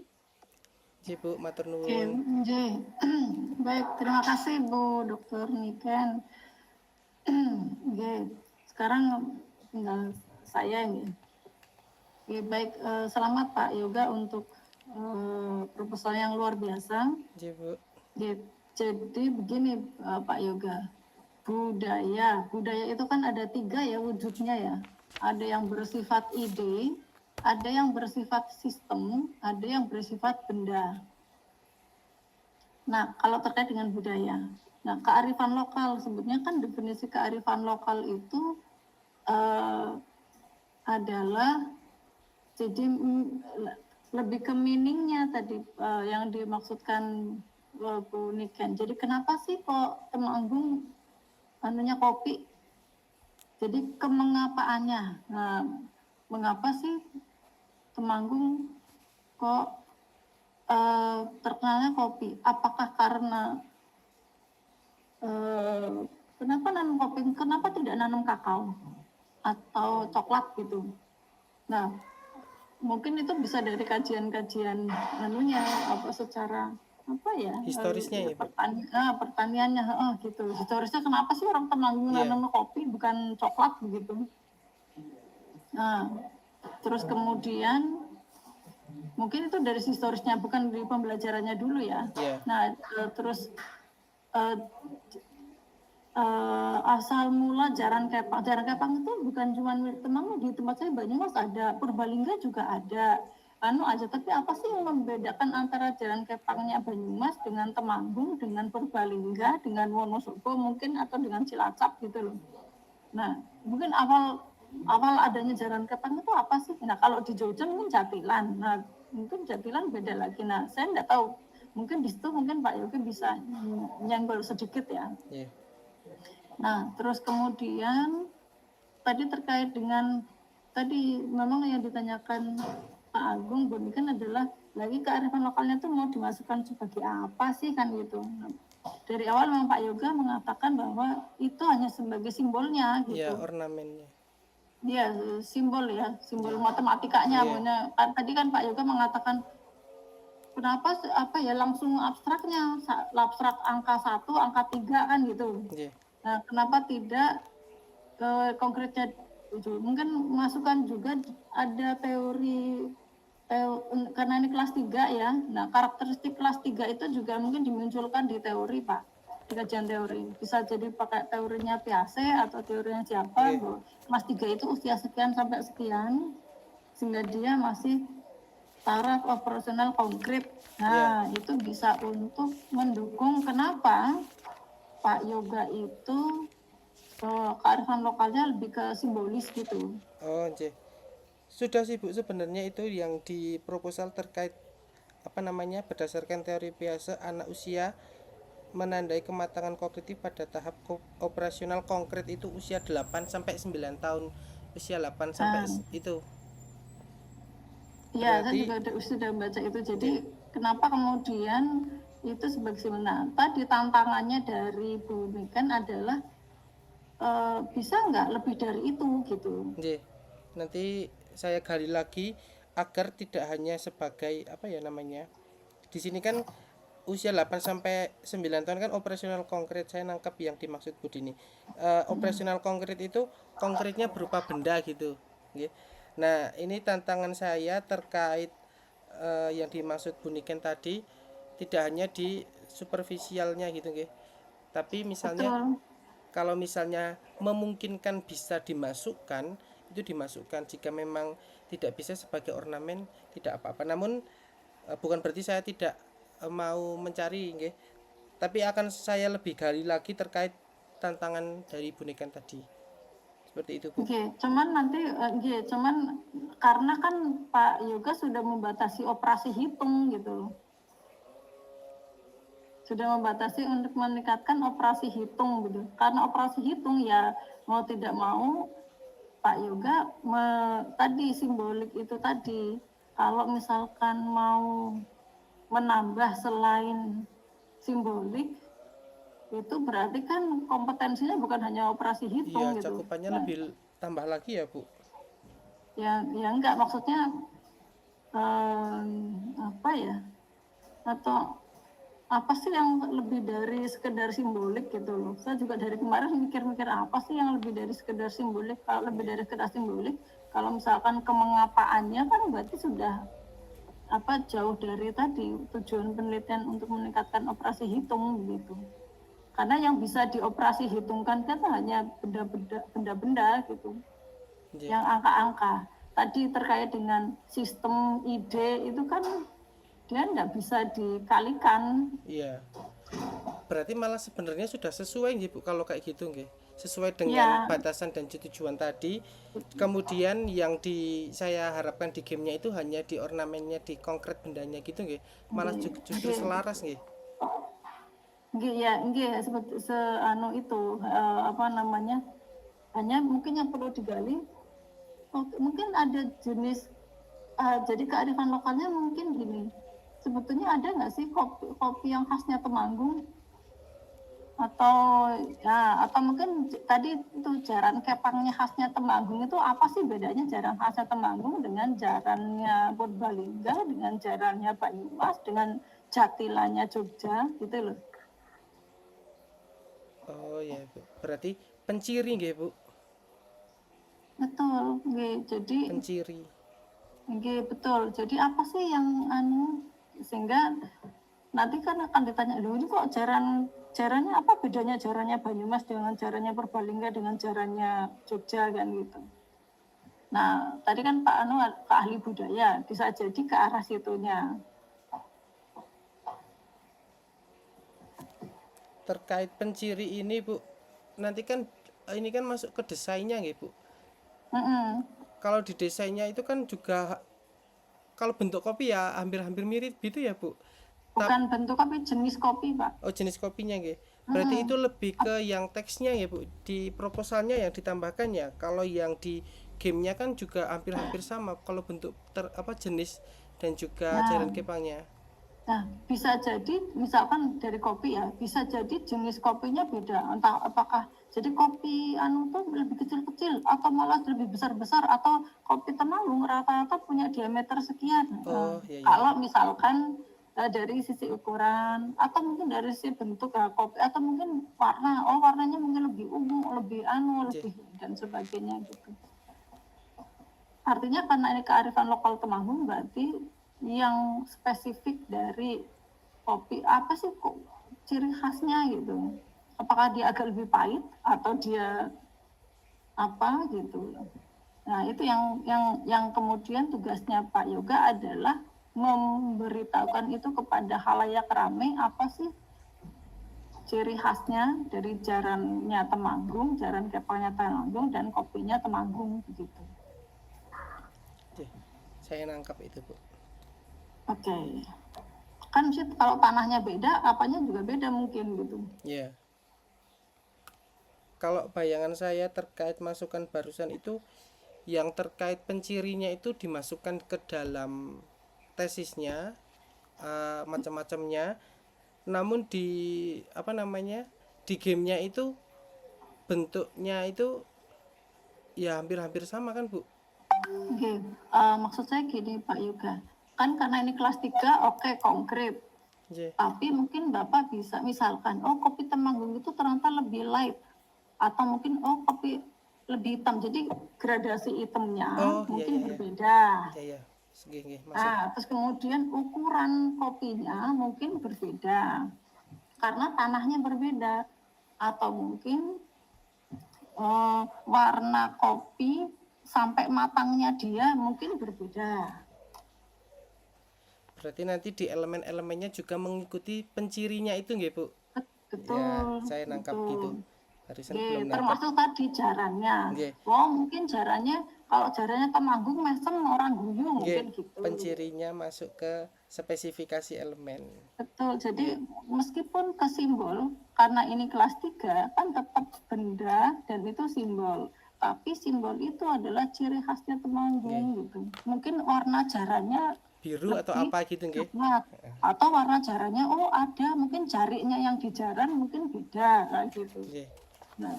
Bu, matur nuwun. Baik, terima kasih Bu Dr. Niken. Sekarang tinggal saya ini. Baik, selamat Pak Yoga untuk proposal yang luar biasa. Bu. Jadi begini Pak Yoga, budaya itu kan ada 3 ya wujudnya ya. Ada yang bersifat ide, ada yang bersifat sistem, ada yang bersifat benda. Nah, kalau terkait dengan budaya, nah kearifan lokal sebutnya kan definisi kearifan lokal itu adalah jadi lebih ke meaningnya tadi yang dimaksudkan Bu Niken. Jadi kenapa sih kok Temanggung anunya kopi? Jadi kemengapaannya. Nah, mengapa sih Temanggung kok terkenalnya kopi? Apakah karena kenapa nanam kopi? Kenapa tidak nanam kakao atau coklat gitu? Nah, mungkin itu bisa dari kajian-kajian anunya secara historisnya ya pertaniannya gitu. Historisnya kenapa sih orang Temanggung nanam kopi bukan coklat begitu? Nah, terus kemudian mungkin itu dari historisnya bukan dari pembelajarannya dulu ya. Nah, terus asal mula Jaran Kepang itu bukan cuma milik Temanggung, di tempat saya Banyumas ada, Purbalingga juga ada. Tapi apa sih yang membedakan antara Jaran Kepangnya Banyumas dengan Temanggung, dengan Purbalingga, dengan Wonosobo mungkin atau dengan Cilacap gitu loh. Nah, mungkin awal adanya Jaran Kepang itu apa sih? Nah, kalau di Jogja mungkin Jatilan. Nah, mungkin Jatilan beda lagi. Nah, saya enggak tahu. Mungkin di situ mungkin Pak Yogi bisa nyenggol sedikit ya. Nah, terus kemudian tadi terkait dengan tadi memang yang ditanyakan Pak Agung kan adalah lagi kearifan lokalnya itu mau dimasukkan sebagai apa sih kan gitu. Nah, dari awal memang Pak Yoga mengatakan bahwa itu hanya sebagai simbolnya gitu. Iya, ornamennya. Iya, simbol matematikanya. Tadi kan Pak Yoga mengatakan kenapa apa ya langsung abstraknya, abstrak angka 1, angka 3 kan gitu. Nggih. Nah, kenapa tidak konkretnya itu? Mungkin masukkan juga ada teori karena ini kelas 3 ya. Nah, karakteristik kelas 3 itu juga mungkin dimunculkan di teori, Pak. Di kajian teori. Bisa jadi pakai teorinya Piaget atau teorinya siapa. Oke. Kelas 3 itu usia sekian sampai sekian, sehingga dia masih taraf operasional konkret. Nah, itu bisa untuk mendukung kenapa Pak Yoga itu kearifan lokalnya lebih ke simbolis gitu. Oh, nggih. Sudah sih Bu, sebenarnya itu yang di proposal terkait apa namanya berdasarkan teori Piaget, anak usia menandai kematangan kognitif pada tahap operasional konkret itu usia 8 sampai 9 tahun. Usia 8 sampai itu. Iya, saya Berarti juga sudah baca itu. Jadi kenapa kemudian itu sebagai sebenarnya tadi tantangannya dari Bu Niken adalah bisa nggak lebih dari itu gitu. nggih. Nanti saya gali lagi agar tidak hanya sebagai apa ya namanya. Di sini kan usia 8 sampai 9 tahun kan operasional konkret. Saya nangkap yang dimaksud Bu Dini. Operasional konkret itu konkretnya berupa benda gitu. Nggih. Nah, ini tantangan saya terkait yang dimaksud Bu Niken tadi tidak hanya di superficialnya gitu nggih. Tapi misalnya Betul. kalau misalnya memungkinkan bisa dimasukkan, itu dimasukkan. Jika memang tidak bisa sebagai ornamen tidak apa-apa. Namun bukan berarti saya tidak mau mencari nggih. Tapi akan saya lebih gali lagi terkait tantangan dari Bu Niken tadi. Seperti itu, Bu. Oke, cuman nanti cuman karena kan Pak Yoga sudah membatasi operasi hitung gitu. Sudah membatasi untuk meningkatkan operasi hitung gitu. Karena operasi hitung ya mau tidak mau Pak Yoga tadi simbolik itu tadi kalau misalkan mau menambah selain simbolik itu berarti kan kompetensinya bukan hanya operasi hitung Iya, gitu. cakupannya Nah, lebih tambah lagi ya, Bu. ya enggak maksudnya apa ya atau apa sih yang lebih dari sekedar simbolik gitu loh. Saya juga dari kemarin mikir-mikir apa sih yang lebih dari sekedar simbolik. Kalau lebih dari sekedar simbolik, kalau misalkan kemengapaannya kan berarti sudah jauh dari tadi tujuan penelitian untuk meningkatkan operasi hitung begitu. Karena yang bisa dioperasi hitungkan kan hanya benda-benda gitu. Yeah. Yang angka-angka. Tadi terkait dengan sistem ide itu kan dia tidak bisa dikalikan. Iya. Berarti malah sebenarnya sudah sesuai nggih Bu kalau kayak gitu nggih. Sesuai dengan batasan dan tujuan tadi. Kemudian yang saya harapkan di gamenya itu hanya di ornamennya, di konkret bendanya gitu nggih. Malah justru selaras nggih. Nggih seperti itu apa namanya? Hanya mungkin yang perlu digali mungkin ada jenis jadi kearifan lokalnya mungkin gini. Sebetulnya ada nggak sih kopi yang khasnya Temanggung atau mungkin tadi itu jaran kepangnya khasnya Temanggung itu apa sih bedanya jaran khasnya Temanggung dengan jarannya Purbalingga dengan jarannya Banyumas dengan jatilanya Jogja gitu loh. Oh ya Bu, berarti penciri nggih Bu. Betul, jadi penciri. Betul. Jadi apa sih yang sehingga nanti kan akan ditanya, loh ini kok jarannya apa bedanya jarannya Banyumas dengan jarannya Purbalingga dengan jarannya Jogja kan gitu. Nah, tadi kan Pak ahli budaya, bisa jadi ke arah situnya. Terkait penciri ini Bu, nanti kan ini kan masuk ke desainnya nggih Bu. Kalau di desainnya itu kan juga kalau bentuk kopi ya hampir-hampir mirip gitu ya Bu. Bukan bentuk kopi, jenis kopi Pak. Oh jenis kopinya nggih. Berarti itu lebih ke yang teksnya ya Bu. Di proposalnya yang ditambahkan ya. Kalau yang di gamenya kan juga hampir-hampir sama. Kalau bentuk jenis dan juga jaran kepangnya. Nah, bisa jadi misalkan dari kopi ya, bisa jadi jenis kopinya beda. Entah apakah jadi kopi tuh lebih kecil-kecil atau malah lebih besar-besar atau kopi Temanggung rata-rata punya diameter sekian. Oh, iya. Kalau misalkan dari sisi ukuran atau mungkin dari sisi bentuk kopi atau mungkin warna, warnanya mungkin lebih ungu, lebih lebih dan sebagainya gitu. Artinya karena ini kearifan lokal Temanggung, berarti yang spesifik dari kopi apa sih kok ciri khasnya gitu. Apakah dia agak lebih pahit atau dia apa gitu. Nah, itu yang kemudian tugasnya Pak Yoga adalah memberitahukan itu kepada halayak ramai apa sih ciri khasnya dari jarannya Temanggung, jaran kepalnya Temanggung dan kopinya Temanggung begitu. Oke, saya nangkap itu Bu. Oke. Kan sih kalau tanahnya beda, apanya juga beda mungkin gitu. Ya. Kalau bayangan saya terkait masukan barusan itu yang terkait pencirinya itu dimasukkan ke dalam tesisnya, macam-macamnya, namun di di gamenya itu bentuknya itu ya hampir-hampir sama kan Bu? Oke, maksud saya gini Pak Yoga, kan karena ini kelas 3 oke, konkret, tapi mungkin Bapak bisa misalkan kopi Temanggung itu ternyata lebih light atau mungkin kopi lebih hitam, jadi gradasi hitamnya mungkin berbeda. Terus kemudian ukuran kopinya mungkin berbeda karena tanahnya berbeda atau mungkin warna kopi sampai matangnya dia mungkin berbeda. Berarti nanti di elemen-elemennya juga mengikuti pencirinya itu nggih Bu? Betul. Ya, saya nangkap gitu. Termasuk tadi jarannya. Mungkin jarannya kalau jarannya Temanggung mesem orang Guyung mungkin gitu. Pencirinya masuk ke spesifikasi elemen. Betul. Jadi meskipun ke simbol karena ini kelas 3 kan tetap benda dan itu simbol. Tapi simbol itu adalah ciri khasnya Temanggung gitu. Mungkin warna jarannya biru atau apa gitu nggih? Atau warna jarannya ada mungkin jarinya yang di jaran mungkin beda kayak gitu. Nah,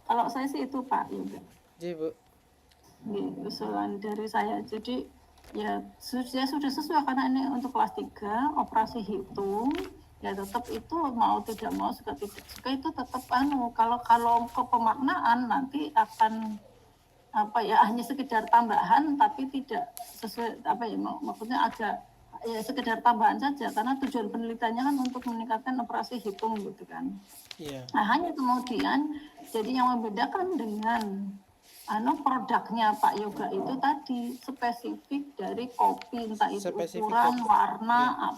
kalau saya sih itu Pak Yoga. Bu. Usulan dari saya. Jadi ya sudah sesuai karena ini untuk kelas 3 operasi hitung. Ya tetap itu mau tidak mau suka tidak suka itu tetap kalau ke pemaknaan nanti akan hanya sekedar tambahan tapi tidak sesuai maksudnya agak ya sekedar tambahan saja karena tujuan penelitiannya kan untuk meningkatkan operasi hitung gitu kan. Nah hanya kemudian jadi yang membedakan dengan produknya Pak Yoga itu tadi spesifik dari kopi entah itu ukuran warna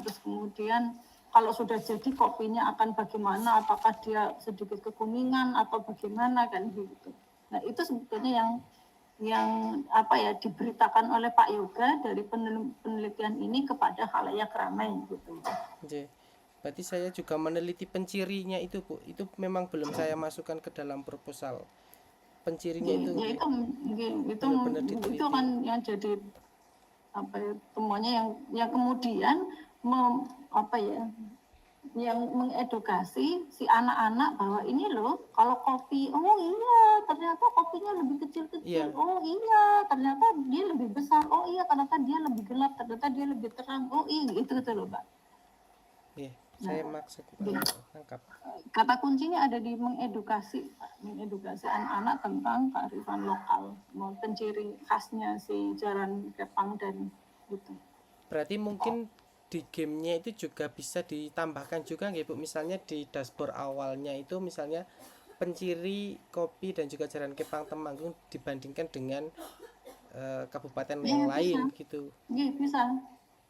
terus kemudian kalau sudah jadi kopinya akan bagaimana, apakah dia sedikit kekuningan atau bagaimana kan gitu. Nah itu sebetulnya yang diberitakan oleh Pak Yoga dari penelitian ini kepada khalayak ramai gitu. Berarti saya juga meneliti pencirinya itu Bu. Itu memang belum saya masukkan ke dalam proposal. Pencirinya itu. Itu kan yang jadi temuannya yang kemudian yang mengedukasi si anak-anak bahwa ini loh kalau kopi ternyata kopinya lebih kecil-kecil ternyata dia lebih besar ternyata dia lebih gelap ternyata dia lebih terang itu loh Pak. Saya maksud tangkap. Kata kuncinya ada di mengedukasi anak-anak tentang kearifan lokal, ciri khasnya si jaran kepang dan itu. Berarti mungkin di gamenya itu juga bisa ditambahkan juga nggih Bu, misalnya di dashboard awalnya itu misalnya penciri kopi dan juga jaran kepang Temanggung dibandingkan dengan kabupaten yang lain bisa. gitu. Iya bisa.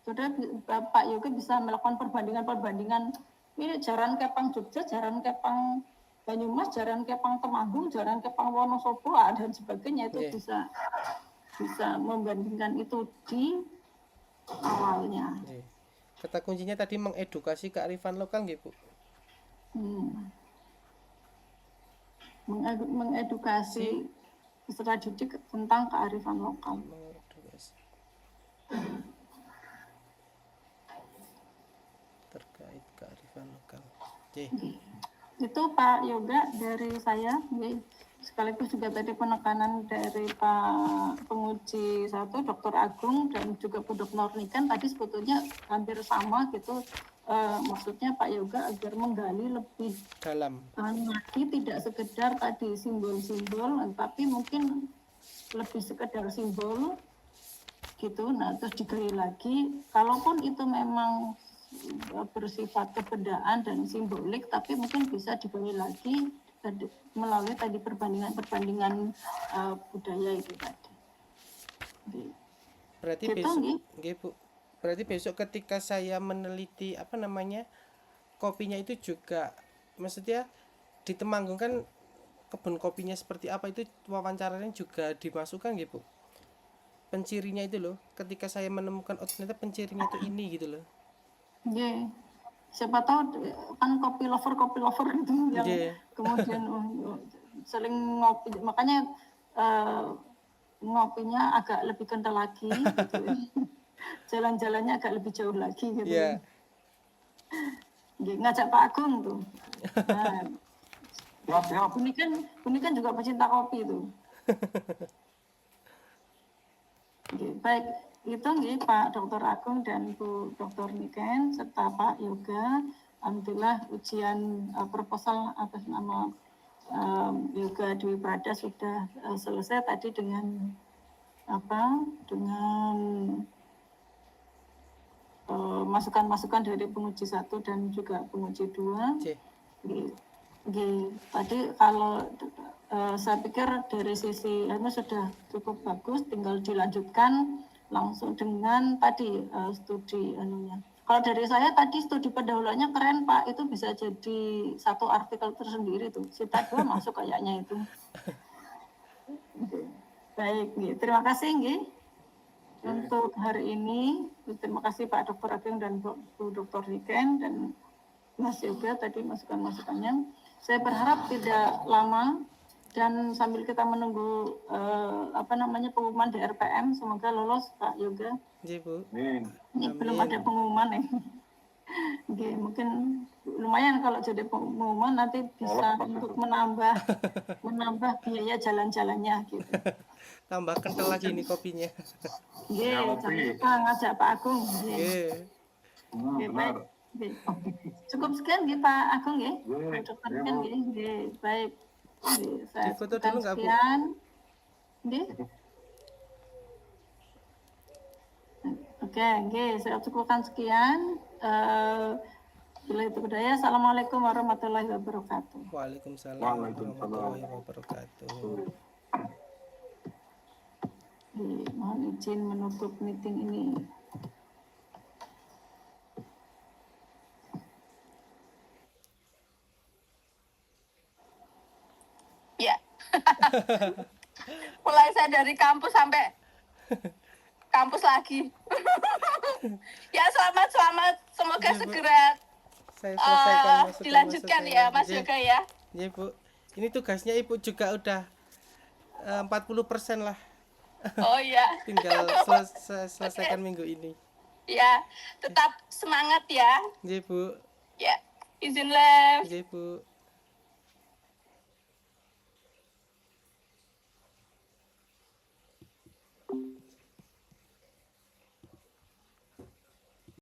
Sudah Pak Yoga bisa melakukan perbandingan ini jaran kepang Jogja, jaran kepang Banyumas, jaran kepang Temanggung, jaran kepang Wonosobo dan sebagainya itu bisa membandingkan itu di awalnya. Kata kuncinya tadi mengedukasi kearifan lokal nggih Bu. Mengedukasi peserta didik tentang kearifan lokal. Terkait kearifan lokal. Itu Pak Yoga dari saya. sekaligus juga tadi penekanan dari Pak Penguji 1, Dr. Agung, dan juga Bu Dr. Niken tadi sebetulnya hampir sama gitu. Maksudnya Pak Yoga agar menggali lebih dalam. lagi, tidak sekedar tadi simbol-simbol, tapi mungkin lebih sekedar simbol gitu. Nah, terus digali lagi, kalaupun itu memang bersifat kebendaan dan simbolik, tapi mungkin bisa digali lagi melalui tadi perbandingan budaya itu tadi. Berarti Gitu, besok, nggih. nggih, Bu. Berarti besok ketika saya meneliti kopinya itu juga, maksudnya di Temanggung kan kebun kopinya seperti apa, itu wawancaranya juga dimasukkan gitu, pencirinya itu loh, ketika saya menemukan oh ternyata pencirinya itu ini gitu loh. Nggih. Siapa tahu kan kopi lover gitu yang Nggih. kemudian sering ngopi, makanya ngopinya agak lebih kental lagi gitu. Jalan-jalannya agak lebih jauh lagi gitu. Iya. Nggih, ngajak Pak Agung tuh. Nah, Siap. ini kan juga pecinta kopi tuh. Oke, baik, itu nggih Pak Dr. Agung dan Bu Dr. Niken serta Pak Yoga. Alhamdulillah ujian proposal atas nama Yoga Dwi Prada sudah selesai tadi dengan masukan-masukan dari penguji 1 dan juga penguji 2. Tadi kalau saya pikir dari sisi sudah cukup bagus, tinggal dilanjutkan langsung dengan tadi studi Kalau dari saya tadi studi pendahuluannya keren Pak, itu bisa jadi satu artikel tersendiri tuh. Sita 2 masuk kayaknya itu. Baik, terima kasih nggih. Untuk hari ini, terima kasih Pak Dr. Agung dan Bu Dr. Niken dan Mas Yoga tadi masukan-masukannya. Saya berharap tidak lama dan sambil kita menunggu pengumuman DRPM, semoga lolos Pak Yoga. Iya, Bu. Ini belum ada pengumuman ya. Oke, mungkin lumayan kalau jadi pengumuman nanti bisa untuk menambah biaya jalan-jalannya gitu. Tambah kental lagi nih kopinya. Jangan lupa ngajak Pak Agung. Baik. Cukup sekian nggih Pak Agung nggih. Baik. Saya Difoto dulu nggak, Bu? sekian. Nggih. Oke, saya cukupkan sekian. Bila itu budaya. Assalamualaikum warahmatullahi wabarakatuh. Waalaikumsalam warahmatullahi wabarakatuh. Mohon izin menutup meeting ini. Ya. Mulai saya dari kampus sampai kampus lagi. Ya, selamat. Semoga Ya, Bu. segera Saya selesaikan masukan dilanjutkan ya Mas Yoga ya. Iya, Bu. Ini tugasnya Ibu juga udah 40% lah. Oh iya. Tinggal selesaikan minggu ini. Ya, tetap semangat ya. Iya, Bu. Ya, izin live. Iya, Bu.